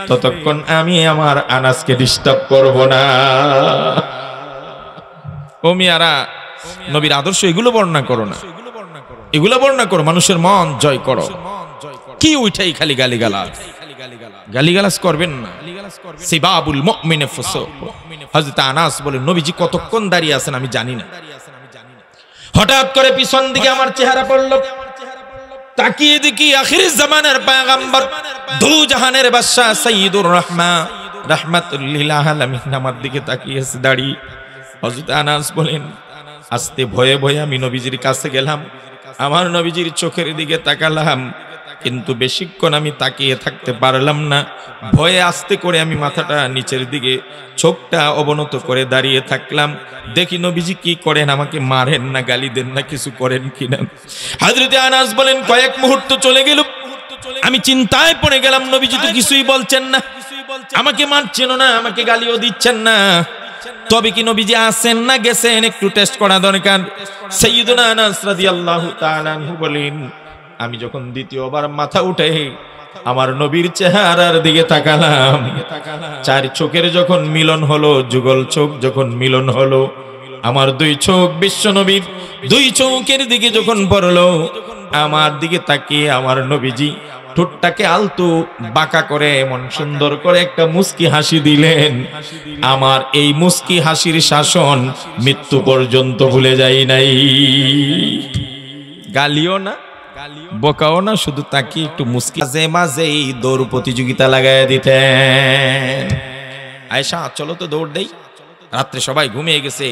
ততক্ষণ আমি আমার আনাসকে ডিস্টার্ব করব না। ও মিয়ারা, নবীর আদর্শ এগুলো বর্ণনা করো না, এগুলো বর্ণনা করো, মানুষের মন জয় করো। কি উঠাই খালি গালিগালাজ, গালিগালাজ করবেন না। সিবাবুল মুমিনে ফুসুক। হযরত আনাস বলেন নবীজি কতক্ষণ দাঁড়িয়ে আছেন আমি জানি না। হঠাৎ করে পিছন দিকে আমার চেহারা পড়ল, তাকিয়ে দেখি আখির জামানের পয়গম্বর, দু জাহানের বাদশা সাইয়্যিদুর রাহমা রাহমাতুল লিল আলামিন আমার দিকে তাকিয়ে আছে দাঁড়িয়ে। হযরত আনাস বলেন আস্তে ভয়ে ভয়ে আমি নবীজির কাছে গেলাম, আমার নবীজির চোখের দিকে তাকালাম, কিন্তু বেশিক্ষণ আমি তাকিয়ে থাকতে পারলাম না। ভয়ে আস্তে করে আমি মাথাটা নিচের দিকে, চোখটা অবনত করে দাঁড়িয়ে থাকলাম। দেখি নবীজি কি করেন, আমাকে মারেন না, গালি দেন না, কিছু করেন কিনা। হযরতে আনাস বলেন কয়েক মুহূর্ত চলে গেল, আমি চিন্তায় পড়ে গেলাম, নবীজি তো কিছুই বলছেন না, আমাকে মারছেন না, আমাকে গালিও দিচ্ছেন না। তবে কি নবীজি আছেন না গেছেন একটু টেস্ট করা দরকার। সাইয়্যিদুনা আনাস রাদিয়াল্লাহু তাআলা আনহু বলেন আমি যখন দ্বিতীয়বার মাথা উঠে আমার নবীর চেহারার দিকে তাকালাম, চার চোখের যখন মিলন হলো, যুগল চোখ যখন মিলন হলো, আমার দুই চোখ বিশ্ব নবীর দুই চোখের দিকে যখন পড়লো, আমার দিকে তাকিয়ে আমার নবীজি ঠোঁটটাকে আলতু বাঁকা করে এমন সুন্দর করে একটা মুস্কি হাসি দিলেন। আমার এই মুস্কি হাসির শাসন মৃত্যু পর্যন্ত ভুলে যাই নাই। গালিও না, বকাও না, শুধু তাকিয়ে একটু মুস্কি। মাঝে মাঝেই দৌড় প্রতিযোগিতা লাগাই দিতেন। আয়েশা চলো তো দৌড় দেই। রাত্রে সবাই ঘুমিয়ে গেছে,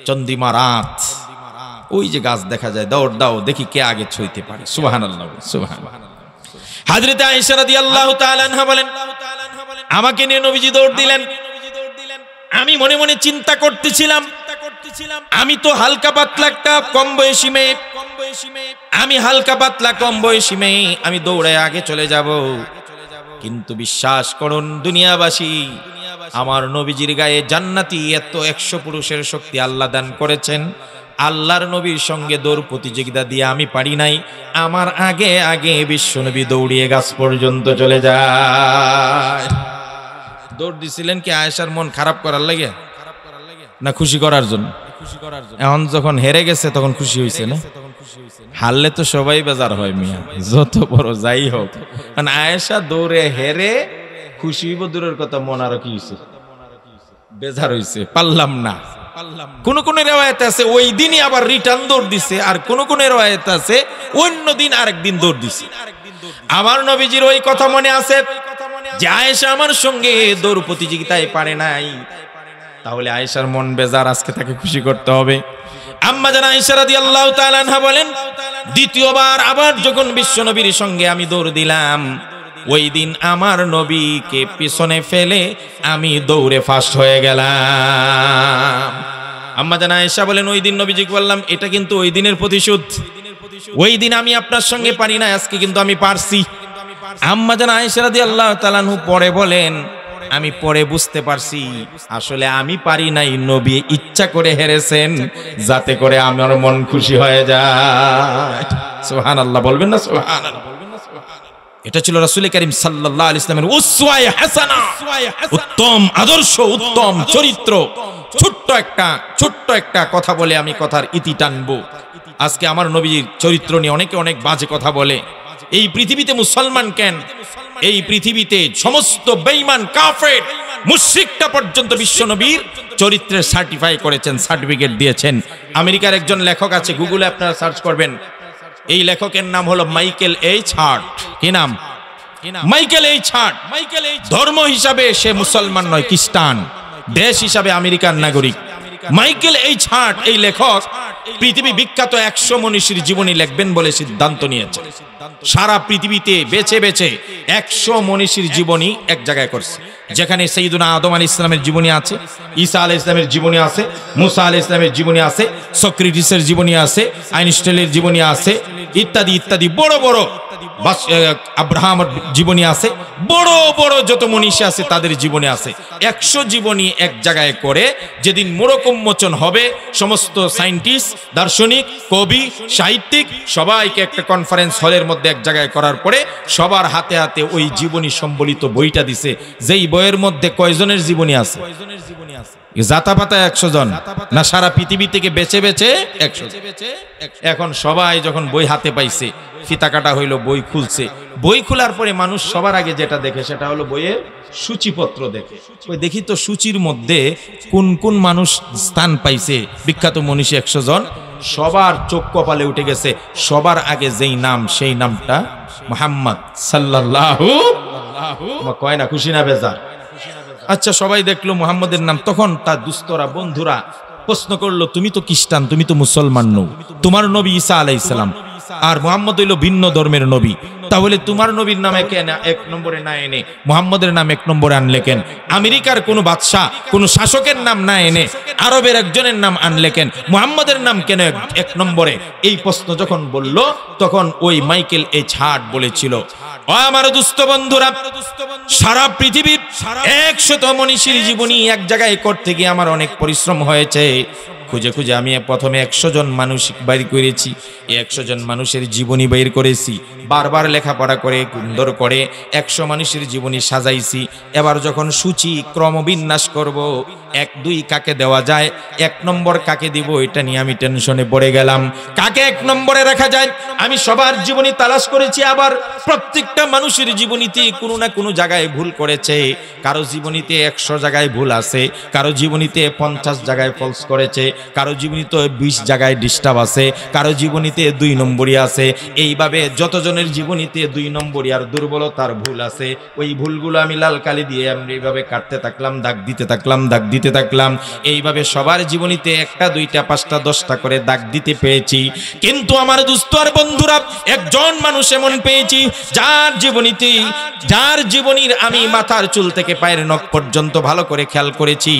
চন্দ্রিমা রাত, ওই যে গাছ দেখা যায়, দৌড় দাও দেখি কে আগে ছুঁইতে পারে। সুবহানাল্লাহ, সুবহানাল্লাহ। হযরত আয়েশা রাদিয়াল্লাহু তাআলা আনহা বলেন আমাকে নিয়ে নবীজি দৌড় দিলেন। আমি মনে মনে চিন্তা করতেছিলাম আমি তো হালকা পাতলা একটা কম বয়সী মেয়ে, আমি হালকা পাতলা কম বয়সী মেয়ে, আমি দৌড়ে আগে চলে যাব। কিন্তু বিশ্বাস করুন দুনিয়াবাসী, আমার নবীজির গায়ে জান্নাতি এত 100 পুরুষের শক্তি আল্লাহ দান করেছেন। আল্লাহর নবীর সঙ্গে দৌড় প্রতিযোগিতা দিয়ে আমি পারি নাই, আমার আগে আগে বিশ্বনবী দৌড়িয়ে গাছ পর্যন্ত চলে যায়। দৌড় দিছিলেন কি আয়েশার মন খারাপ করার লাগে না খুশি করার জন্য? এখন যখন হেরে গেছে তখন খুশি হয়েছে না? হারলে তো সবাই বেজার হয় মিয়া, যত বড় যাই হোক। কারণ আয়েশা দৌড়ে হেরে খুশি হইব দূরের কথা, মন আরো কি হয়েছে, বেজার হয়েছে, পারলাম না। কোন কোন রিওয়ায়াত আছে ওই দিনই আবার রিটার্ন দৌড় দিছে, আর কোন কোন রিওয়ায়াত আছে অন্য দিন আরেকদিন দৌড় দিছে। আমার নবীজির ওই কথা মনে আছে যে আয়েশা আমার সঙ্গে দৌড় প্রতিযোগিতায় পারে নাই, তাহলে আয়েশার মন বেজার, আজকে তাকে খুশি করতে হবে। আম্মা জান আয়েশা রাদিয়াল্লাহু তাআলা আনহা বলেন, দ্বিতীয়বার আবার যখন বিশ্বনবীর সঙ্গে আমি দৌড় দিলাম, ওই দিন আমার নবীকে পিছনে ফেলে আমি দৌড়ে ফার্স্ট হয়ে গেলাম। আম্মা জান আয়েশা বলেন, ওই দিন নবীজিকে বললাম, এটা কিন্তু ওই দিনের প্রতিশোধ। ওই দিন আমি আপনার সঙ্গে পারি না, আজকে কিন্তু আমি পারছি। আম্মা জান আয়েশা রাদিয়াল্লাহু তাআলা আনহা পরে বলেন, আমি পরে বুঝতে পারছি আসলে আমি পারি নাই, নবী ইচ্ছা করে হেরেছেন যাতে করে আমার মন খুশি হয়ে যায়। সুবহানাল্লাহ বলবেন না? সুবহানাল্লাহ। এটা ছিল রাসূল করিম সাল্লাল্লাহু আলাইহি ওয়াসাল্লামের উসওয়ায়ে হাসানা, উত্তম আদর্শ, উত্তম চরিত্র। ছোট্ট একটা কথা বলে আমি কথার ইতি টানবো। আজকে আমার নবীর চরিত্র নিয়ে অনেকে অনেক বাজে কথা বলে। এই পৃথিবীতে মুসলমান কেন, এই পৃথিবীতে সমস্ত বেঈমান কাফের মুশরিকটা পর্যন্ত বিশ্বনবীর চরিত্রের সার্টিফাই করেছেন, সার্টিফিকেট দিয়েছেন। আমেরিকার একজন লেখক আছে, গুগলে আপনারা সার্চ করবেন, এই লেখকের নাম হলো মাইকেল এইচ হার্ট। কি নাম? Michael H heart. ধর্ম হিসাবে সে মুসলমান নয়, খ্রিস্টান। দেশ হিসাবে আমেরিকার নাগরিক। মাইকেল এইচ হার্ট এই লেখক পৃথিবী বিখ্যাত 100 মনীষীর জীবনী লিখবেন বলে সিদ্ধান্ত নিয়েছে। সারা পৃথিবীতে বেছে বেছে 100 মনীষীর জীবনী এক জায়গায় করছে, যেখানে সাইয়্যিদুনা আদম আলাইহিস সালামের জীবনী আছে, ঈসা আলাইহিস সালামের জীবনী আছে, মুসা আলাইহিস সালামের জীবনী আছে, সক্রেটিসের জীবনী আছে, আইনস্টাইনের জীবনী আছে, ইত্যাদি ইত্যাদি। বড় বড় আব্রাহামের জীবনী আছে, বড় বড় যত মনীষী আছে তাদের জীবনী আছে। 100 জীবনী এক জায়গায় করে যেদিন মোড়ক উন্মোচন হবে, সমস্ত সায়েন্টিস্ট, দার্শনিক, কবি, সাহিত্যিক সবাইকে একটা কনফারেন্স হলের মধ্যে এক জায়গায় করার পরে সবার হাতে হাতে ওই জীবনী সম্বলিত বইটা দিছে। যেই বইয়ের মধ্যে কয়জনের জীবনী আছে? জাতাপাতা 100 জন না, সারা পৃথিবী থেকে বেছে বেছে 100। এখন সবাই যখন বই হাতে পাইছে, ফিতা কাটা হইলো, বই খুলছে। বই খোলার পরে মানুষ সবার আগে যেটা দেখে সেটা হলো বইয়ের সূচিপত্র দেখে। ওই দেখি তো সূচির মধ্যে কোন কোন মানুষ স্থান পাইছে, বিখ্যাত মনীষী 100 জন। সবার চোখ কপালে উঠে গেছে, সবার আগে যেই নাম সেই নামটা মুহাম্মদ সাল্লাল্লাহু কয় না, খুশি না বেজার? আচ্ছা, সবাই দেখলো মুহাম্মদের নাম। তখন তার দুস্তরা বন্ধুরা প্রশ্ন করলো, তুমি তো খ্রিস্টান, তুমি তো মুসলমান নও, তোমার নবী ঈসা আলাইহিস সালাম আর মুহাম্মদ হইল ভিন্ন ধর্মের নবী, তাহলে তোমার নবীর নামে কেন 1 নম্বরে না এনে মুহাম্মদের নাম 1 নম্বরে আনলে কেন? আমেরিকার কোন বাদশাহ, কোন শাসকের নাম না এনে আরবের একজনের নাম আনলে কেন? মুহাম্মদের নাম কেন 1 নম্বরে? এই প্রশ্ন যখন বলল, তখন ওই মাইকেল এইচ হার্ট বলেছিল, ও আমার দুস্থ বন্ধুরা, সারা পৃথিবীর 100 মনীষীর জীবনী এক জায়গায় করতে গিয়ে আমার অনেক পরিশ্রম হয়েছে। খুঁজে খুঁজে আমি প্রথমে 100 জন মানুষ বাইর করেছি, 100 জন মানুষের জীবনী বাইর করেছি, বারবার লেখাপড়া করে সুন্দর করে 100 মানুষের জীবনী সাজাইছি। এবার যখন সূচি ক্রমবিন্যাস করব, 1, 2 কাকে দেওয়া যায়, 1 নম্বর কাকে দিব, এটা নিয়ে আমি টেনশনে পড়ে গেলাম। কাকে 1 নম্বরে রাখা যায়, আমি সবার জীবনী তালাশ করেছি। আবার প্রত্যেকটা মানুষের জীবনীতে কোনো না কোনো জায়গায় ভুল করেছে। কারো জীবনীতে 100 জায়গায় ভুল আছে, কারো জীবনীতে 50 জায়গায় ফলস করেছে, কারো জীবনীতে 20 জায়গায় ডিস্টার্ব আছে, কারো জীবনীতে 2 নম্বরই আছে। এইভাবে যতজনের জীবনীতে 2 নম্বরই আর দুর্বলতার ভুল আছে, ওই ভুলগুলো আমি লাল কালি দিয়ে আমি এইভাবে কাটতে থাকলাম, দাগ দিতে থাকলাম। এইভাবে সবার জীবনীতে 1টা 2টা 5টা 10টা করে দাগ দিতে পেয়েছি। কিন্তু আমার দোস্ত আর বন্ধুরা, একজন মানুষ এমন পেয়েছি যার জীবনীর আমি মাথার চুল থেকে পায়ের নখ পর্যন্ত ভালো করে খেয়াল করেছি।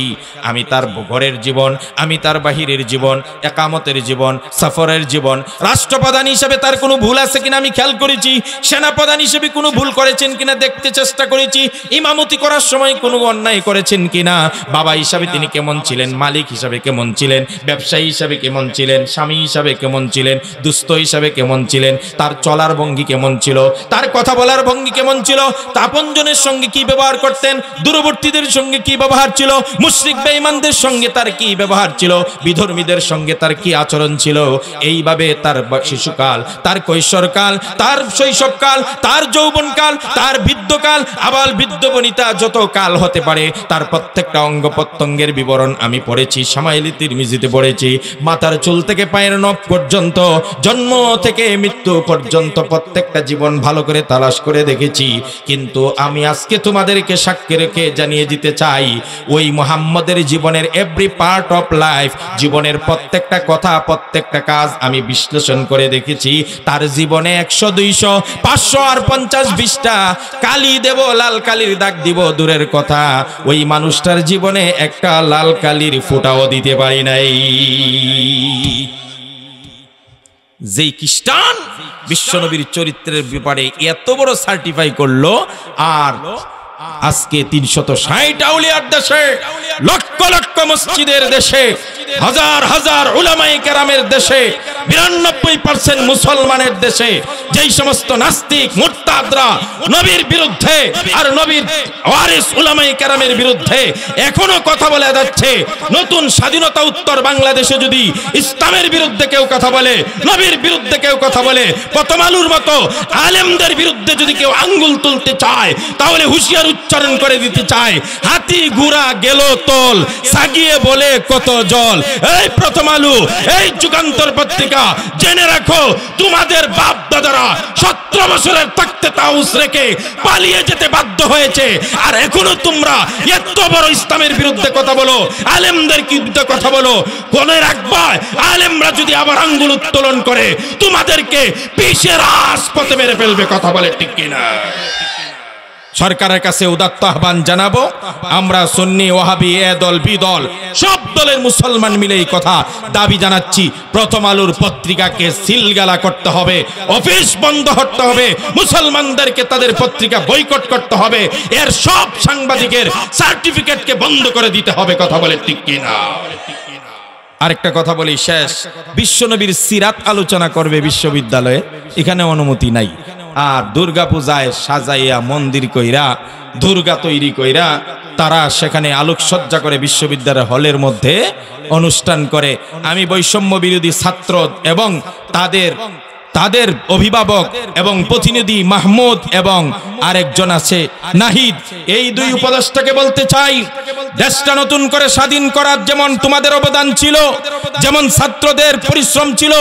আমি তার ঘরের জীবন, আমি তার বাহিরের জীবন, একামতের জীবন, সফরের জীবন, রাষ্ট্রপ্রধান হিসেবে তার কোনো ভুল আছে কিনা আমি খেয়াল করেছি, সেনাপ্রধান হিসেবে কোনো ভুল করেছেন কিনা দেখতে চেষ্টা করেছি, ইমামতি করার সময় কোনো অন্যায় করেছেন কিনা, বাবা হিসাবে তিনি কেমন ছিলেন, মালিক হিসাবে কেমন ছিলেন, ব্যবসায়ী হিসাবে কেমন ছিলেন, স্বামী হিসাবে কেমন ছিলেন, দুস্থ হিসাবে কেমন ছিলেন, তার চলার ভঙ্গি কেমন ছিল, তার কথা বলার ভঙ্গি কেমন ছিল, আপনজনের সঙ্গে কি ব্যবহার করতেন, দূরবর্তীদের সঙ্গে কি ব্যবহার ছিল, মুশরিক বেঈমানদের সঙ্গে তার কি ব্যবহার ছিল, বিধর্মীদের সঙ্গে তার কি আচরণ ছিল। এইভাবে তার শিশুকাল, তার কৈশোরকাল, তার শৈশবকাল, তার যৌবনকাল, তার বৃদ্ধকাল, আবাল বৃদ্ধ বনিতা যত কাল হতে পারে, তার প্রত্যেকটা অঙ্গ প্রত্যঙ্গের বিবরণ আমি পড়েছি, শামাইল তিরমিজিতে পড়েছি। মাথার চুল থেকে পায়ের নখ পর্যন্ত, জন্ম থেকে মৃত্যু পর্যন্ত প্রত্যেকটা জীবন ভালো করে তালাশ করে দেখেছি, কিন্তু আমি আজকে তোমাদেরকে সাক্ষী রেখে জানিয়ে দিতে চাই, ওই মুহাম্মদের জীবনের এভরি পার্ট অফ লাইফ, জীবনের প্রত্যেকটা কথা, প্রত্যেকটা কাজ আমি বিশ্লেষণ করে দেখেছি। তার জীবনে 100, 200, 500 আর 50, 20টা কালি দেব, লাল কালির দাগ দিব দূরের কথা, ওই মানুষটার জীবনে একটা লাল কালির ফোঁটাও দিতে পারি নাই। যেই খ্রিস্টান বিশ্বনবীর চরিত্রের ব্যাপারে এত বড় সার্টিফাই করলো, আর আজকে 360 আউলিয়ার দেশে, লক্ষ লক্ষ মসজিদের দেশে, হাজার হাজার উলামায়ে কেরামের দেশে, 92% মুসলমানের দেশে যেই সমস্ত নাস্তিক মুরতাদরা নবীর বিরুদ্ধে আর নবীর ওয়ারিস উলামায়ে কেরামের বিরুদ্ধে এখনো কথা বলে যাচ্ছে, নতুন স্বাধীনতা উত্তর বাংলাদেশে যদি ইসলামের বিরুদ্ধে কেউ কথা বলে, নবীর বিরুদ্ধে কেউ কথা বলে, প্রথম আলুর মতো আলেমদের বিরুদ্ধে যদি কেউ আঙ্গুল তুলতে চায়, তাহলে হুঁশিয়ার উচ্চারণ করে দিতে চায়, হাতি ঘোড়া গেল তোল, সাগিয়ে বলে কত জল। এই প্রথম আলু, এই যুগান্তর পত্রিকা, জেনে রাখো তোমাদের বাপ দাদারা 17 বছরের তাকতে তাউস রেখে পালিয়ে যেতে বাধ্য হয়েছে, আর এখনো তোমরা এত বড় ইসলামের বিরুদ্ধে কথা বলো, আলেমদের বিরুদ্ধে কথা বলো। মনে রাখবা, আলেমরা যদি আবার আঙ্গুল উত্তোলন করে তোমাদেরকে পিষে রাজপথে মেরে ফেলবে। কথা বলে ঠিক কিনা? সরকারের কাছে উদাত্ত আহ্বান জানাবো, আমরা সুন্নি ওয়াহাবি এ দল বি দল সব দলের মুসলমান মিলে এই কথা দাবি জানাচ্ছি, প্রথম আলোর পত্রিকাকে সিলগালা করতে হবে, অফিস বন্ধ করতে হবে, মুসলমানদেরকে তাদের পত্রিকা বয়কট করতে হবে, এর সব সাংবাদিকের সার্টিফিকেটকে বন্ধ করে দিতে হবে। কথা বলে ঠিক কিনা? আরেকটা কথা বলি শেষ, বিশ্বনবীর সিরাত আলোচনা করবে বিশ্ববিদ্যালয়ে, এখানে অনুমতি নাই। আর দুর্গা পূজায় সাজাইয়া মন্দির কইরা, দুর্গা তৈরি কইরা তারা সেখানে আলোকসজ্জা করে বিশ্ববিদ্যালয়ের হলের মধ্যে অনুষ্ঠান করে। আমি বৈষম্য বিরোধী ছাত্র এবং তাদের অভিভাবক এবং প্রতিনিধি মাহমুদ এবং আরেকজন আছে নাহিদ, এই দুই উপদেষ্টাকে বলতে চাই, দেশটা নতুন করে স্বাধীন করার যেমন তোমাদের অবদান ছিল, যেমন ছাত্রদের পরিশ্রম ছিল,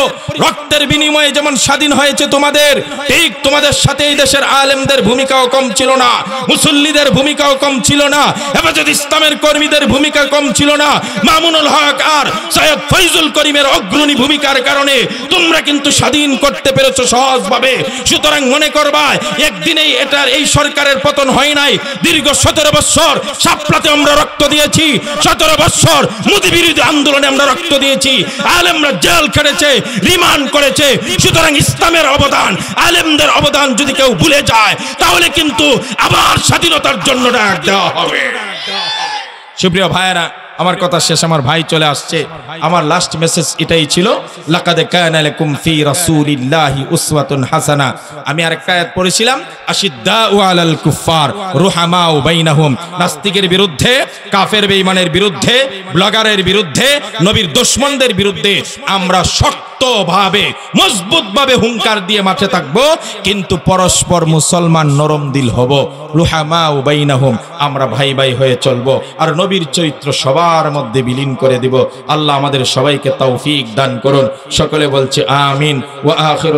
রক্তের বিনিময়ে যেমন স্বাধীন হয়েছে তোমাদের, ঠিক তোমাদের সাথে এই দেশের আলেমদের ভূমিকাও কম ছিল না, মুসল্লিদের ভূমিকাও কম ছিল না, হেফাজত ইসলামের কর্মীদের ভূমিকা কম ছিল না, মামুনুল হক আর সৈয়দ ফয়জুল করিমের অগ্রণী ভূমিকার কারণে তোমরা কিন্তু স্বাধীন করতে পেরেছো সহজভাবে। সুতরাং মনে করবা একদিনেই এই সরকারের পতন হয় নাই, দীর্ঘ 17 বছর শাপলাতে আমরা রক্ত দিয়েছি, 17 বছর মোদি বিরোধী আন্দোলনে আমরা রক্ত দিয়েছি, আলেমরা জেল খেটেছে, রিমান্ড করেছে। সুতরাং ইসলামের অবদান, আলেমদের অবদান যদি কেউ ভুলে যায়, তাহলে কিন্তু আবার স্বাধীনতার জন্য ডাক দেওয়া হবে। সুপ্রিয় ভাইয়েরা, আমার কথা শেষ, আমার ভাই চলে আসছে। আমার লাস্ট মেসেজ এটাই ছিল, লাকাদ কানা লাকুম ফি রাসূলিল্লাহি উসওয়াতুন হাসানা। আমি আরেকটা আয়াত পড়েছিলাম, আশিদ্দাউ আলাল কুফার রুহামাউ বাইনাহুম। নাস্তিকের বিরুদ্ধে, কাফের বেঈমানের বিরুদ্ধে, ব্লগারের বিরুদ্ধে, নবীর দুশমনদের বিরুদ্ধে আমরা শক্তভাবে, মজবুতভাবে হুঙ্কার দিয়ে মাঠে থাকবো, কিন্তু পরস্পর মুসলমান নরম দিল হব, রুহামাউ বাইনাহুম, আমরা ভাই ভাই হয়ে চলবো, আর নবীর চরিত্র সবার মধ্যে বিলীন করে দিব। আল্লাহ আমাদের সবাইকে তৌফিক দান করুন। সকলে বলছে আমিন ওয়া আখির।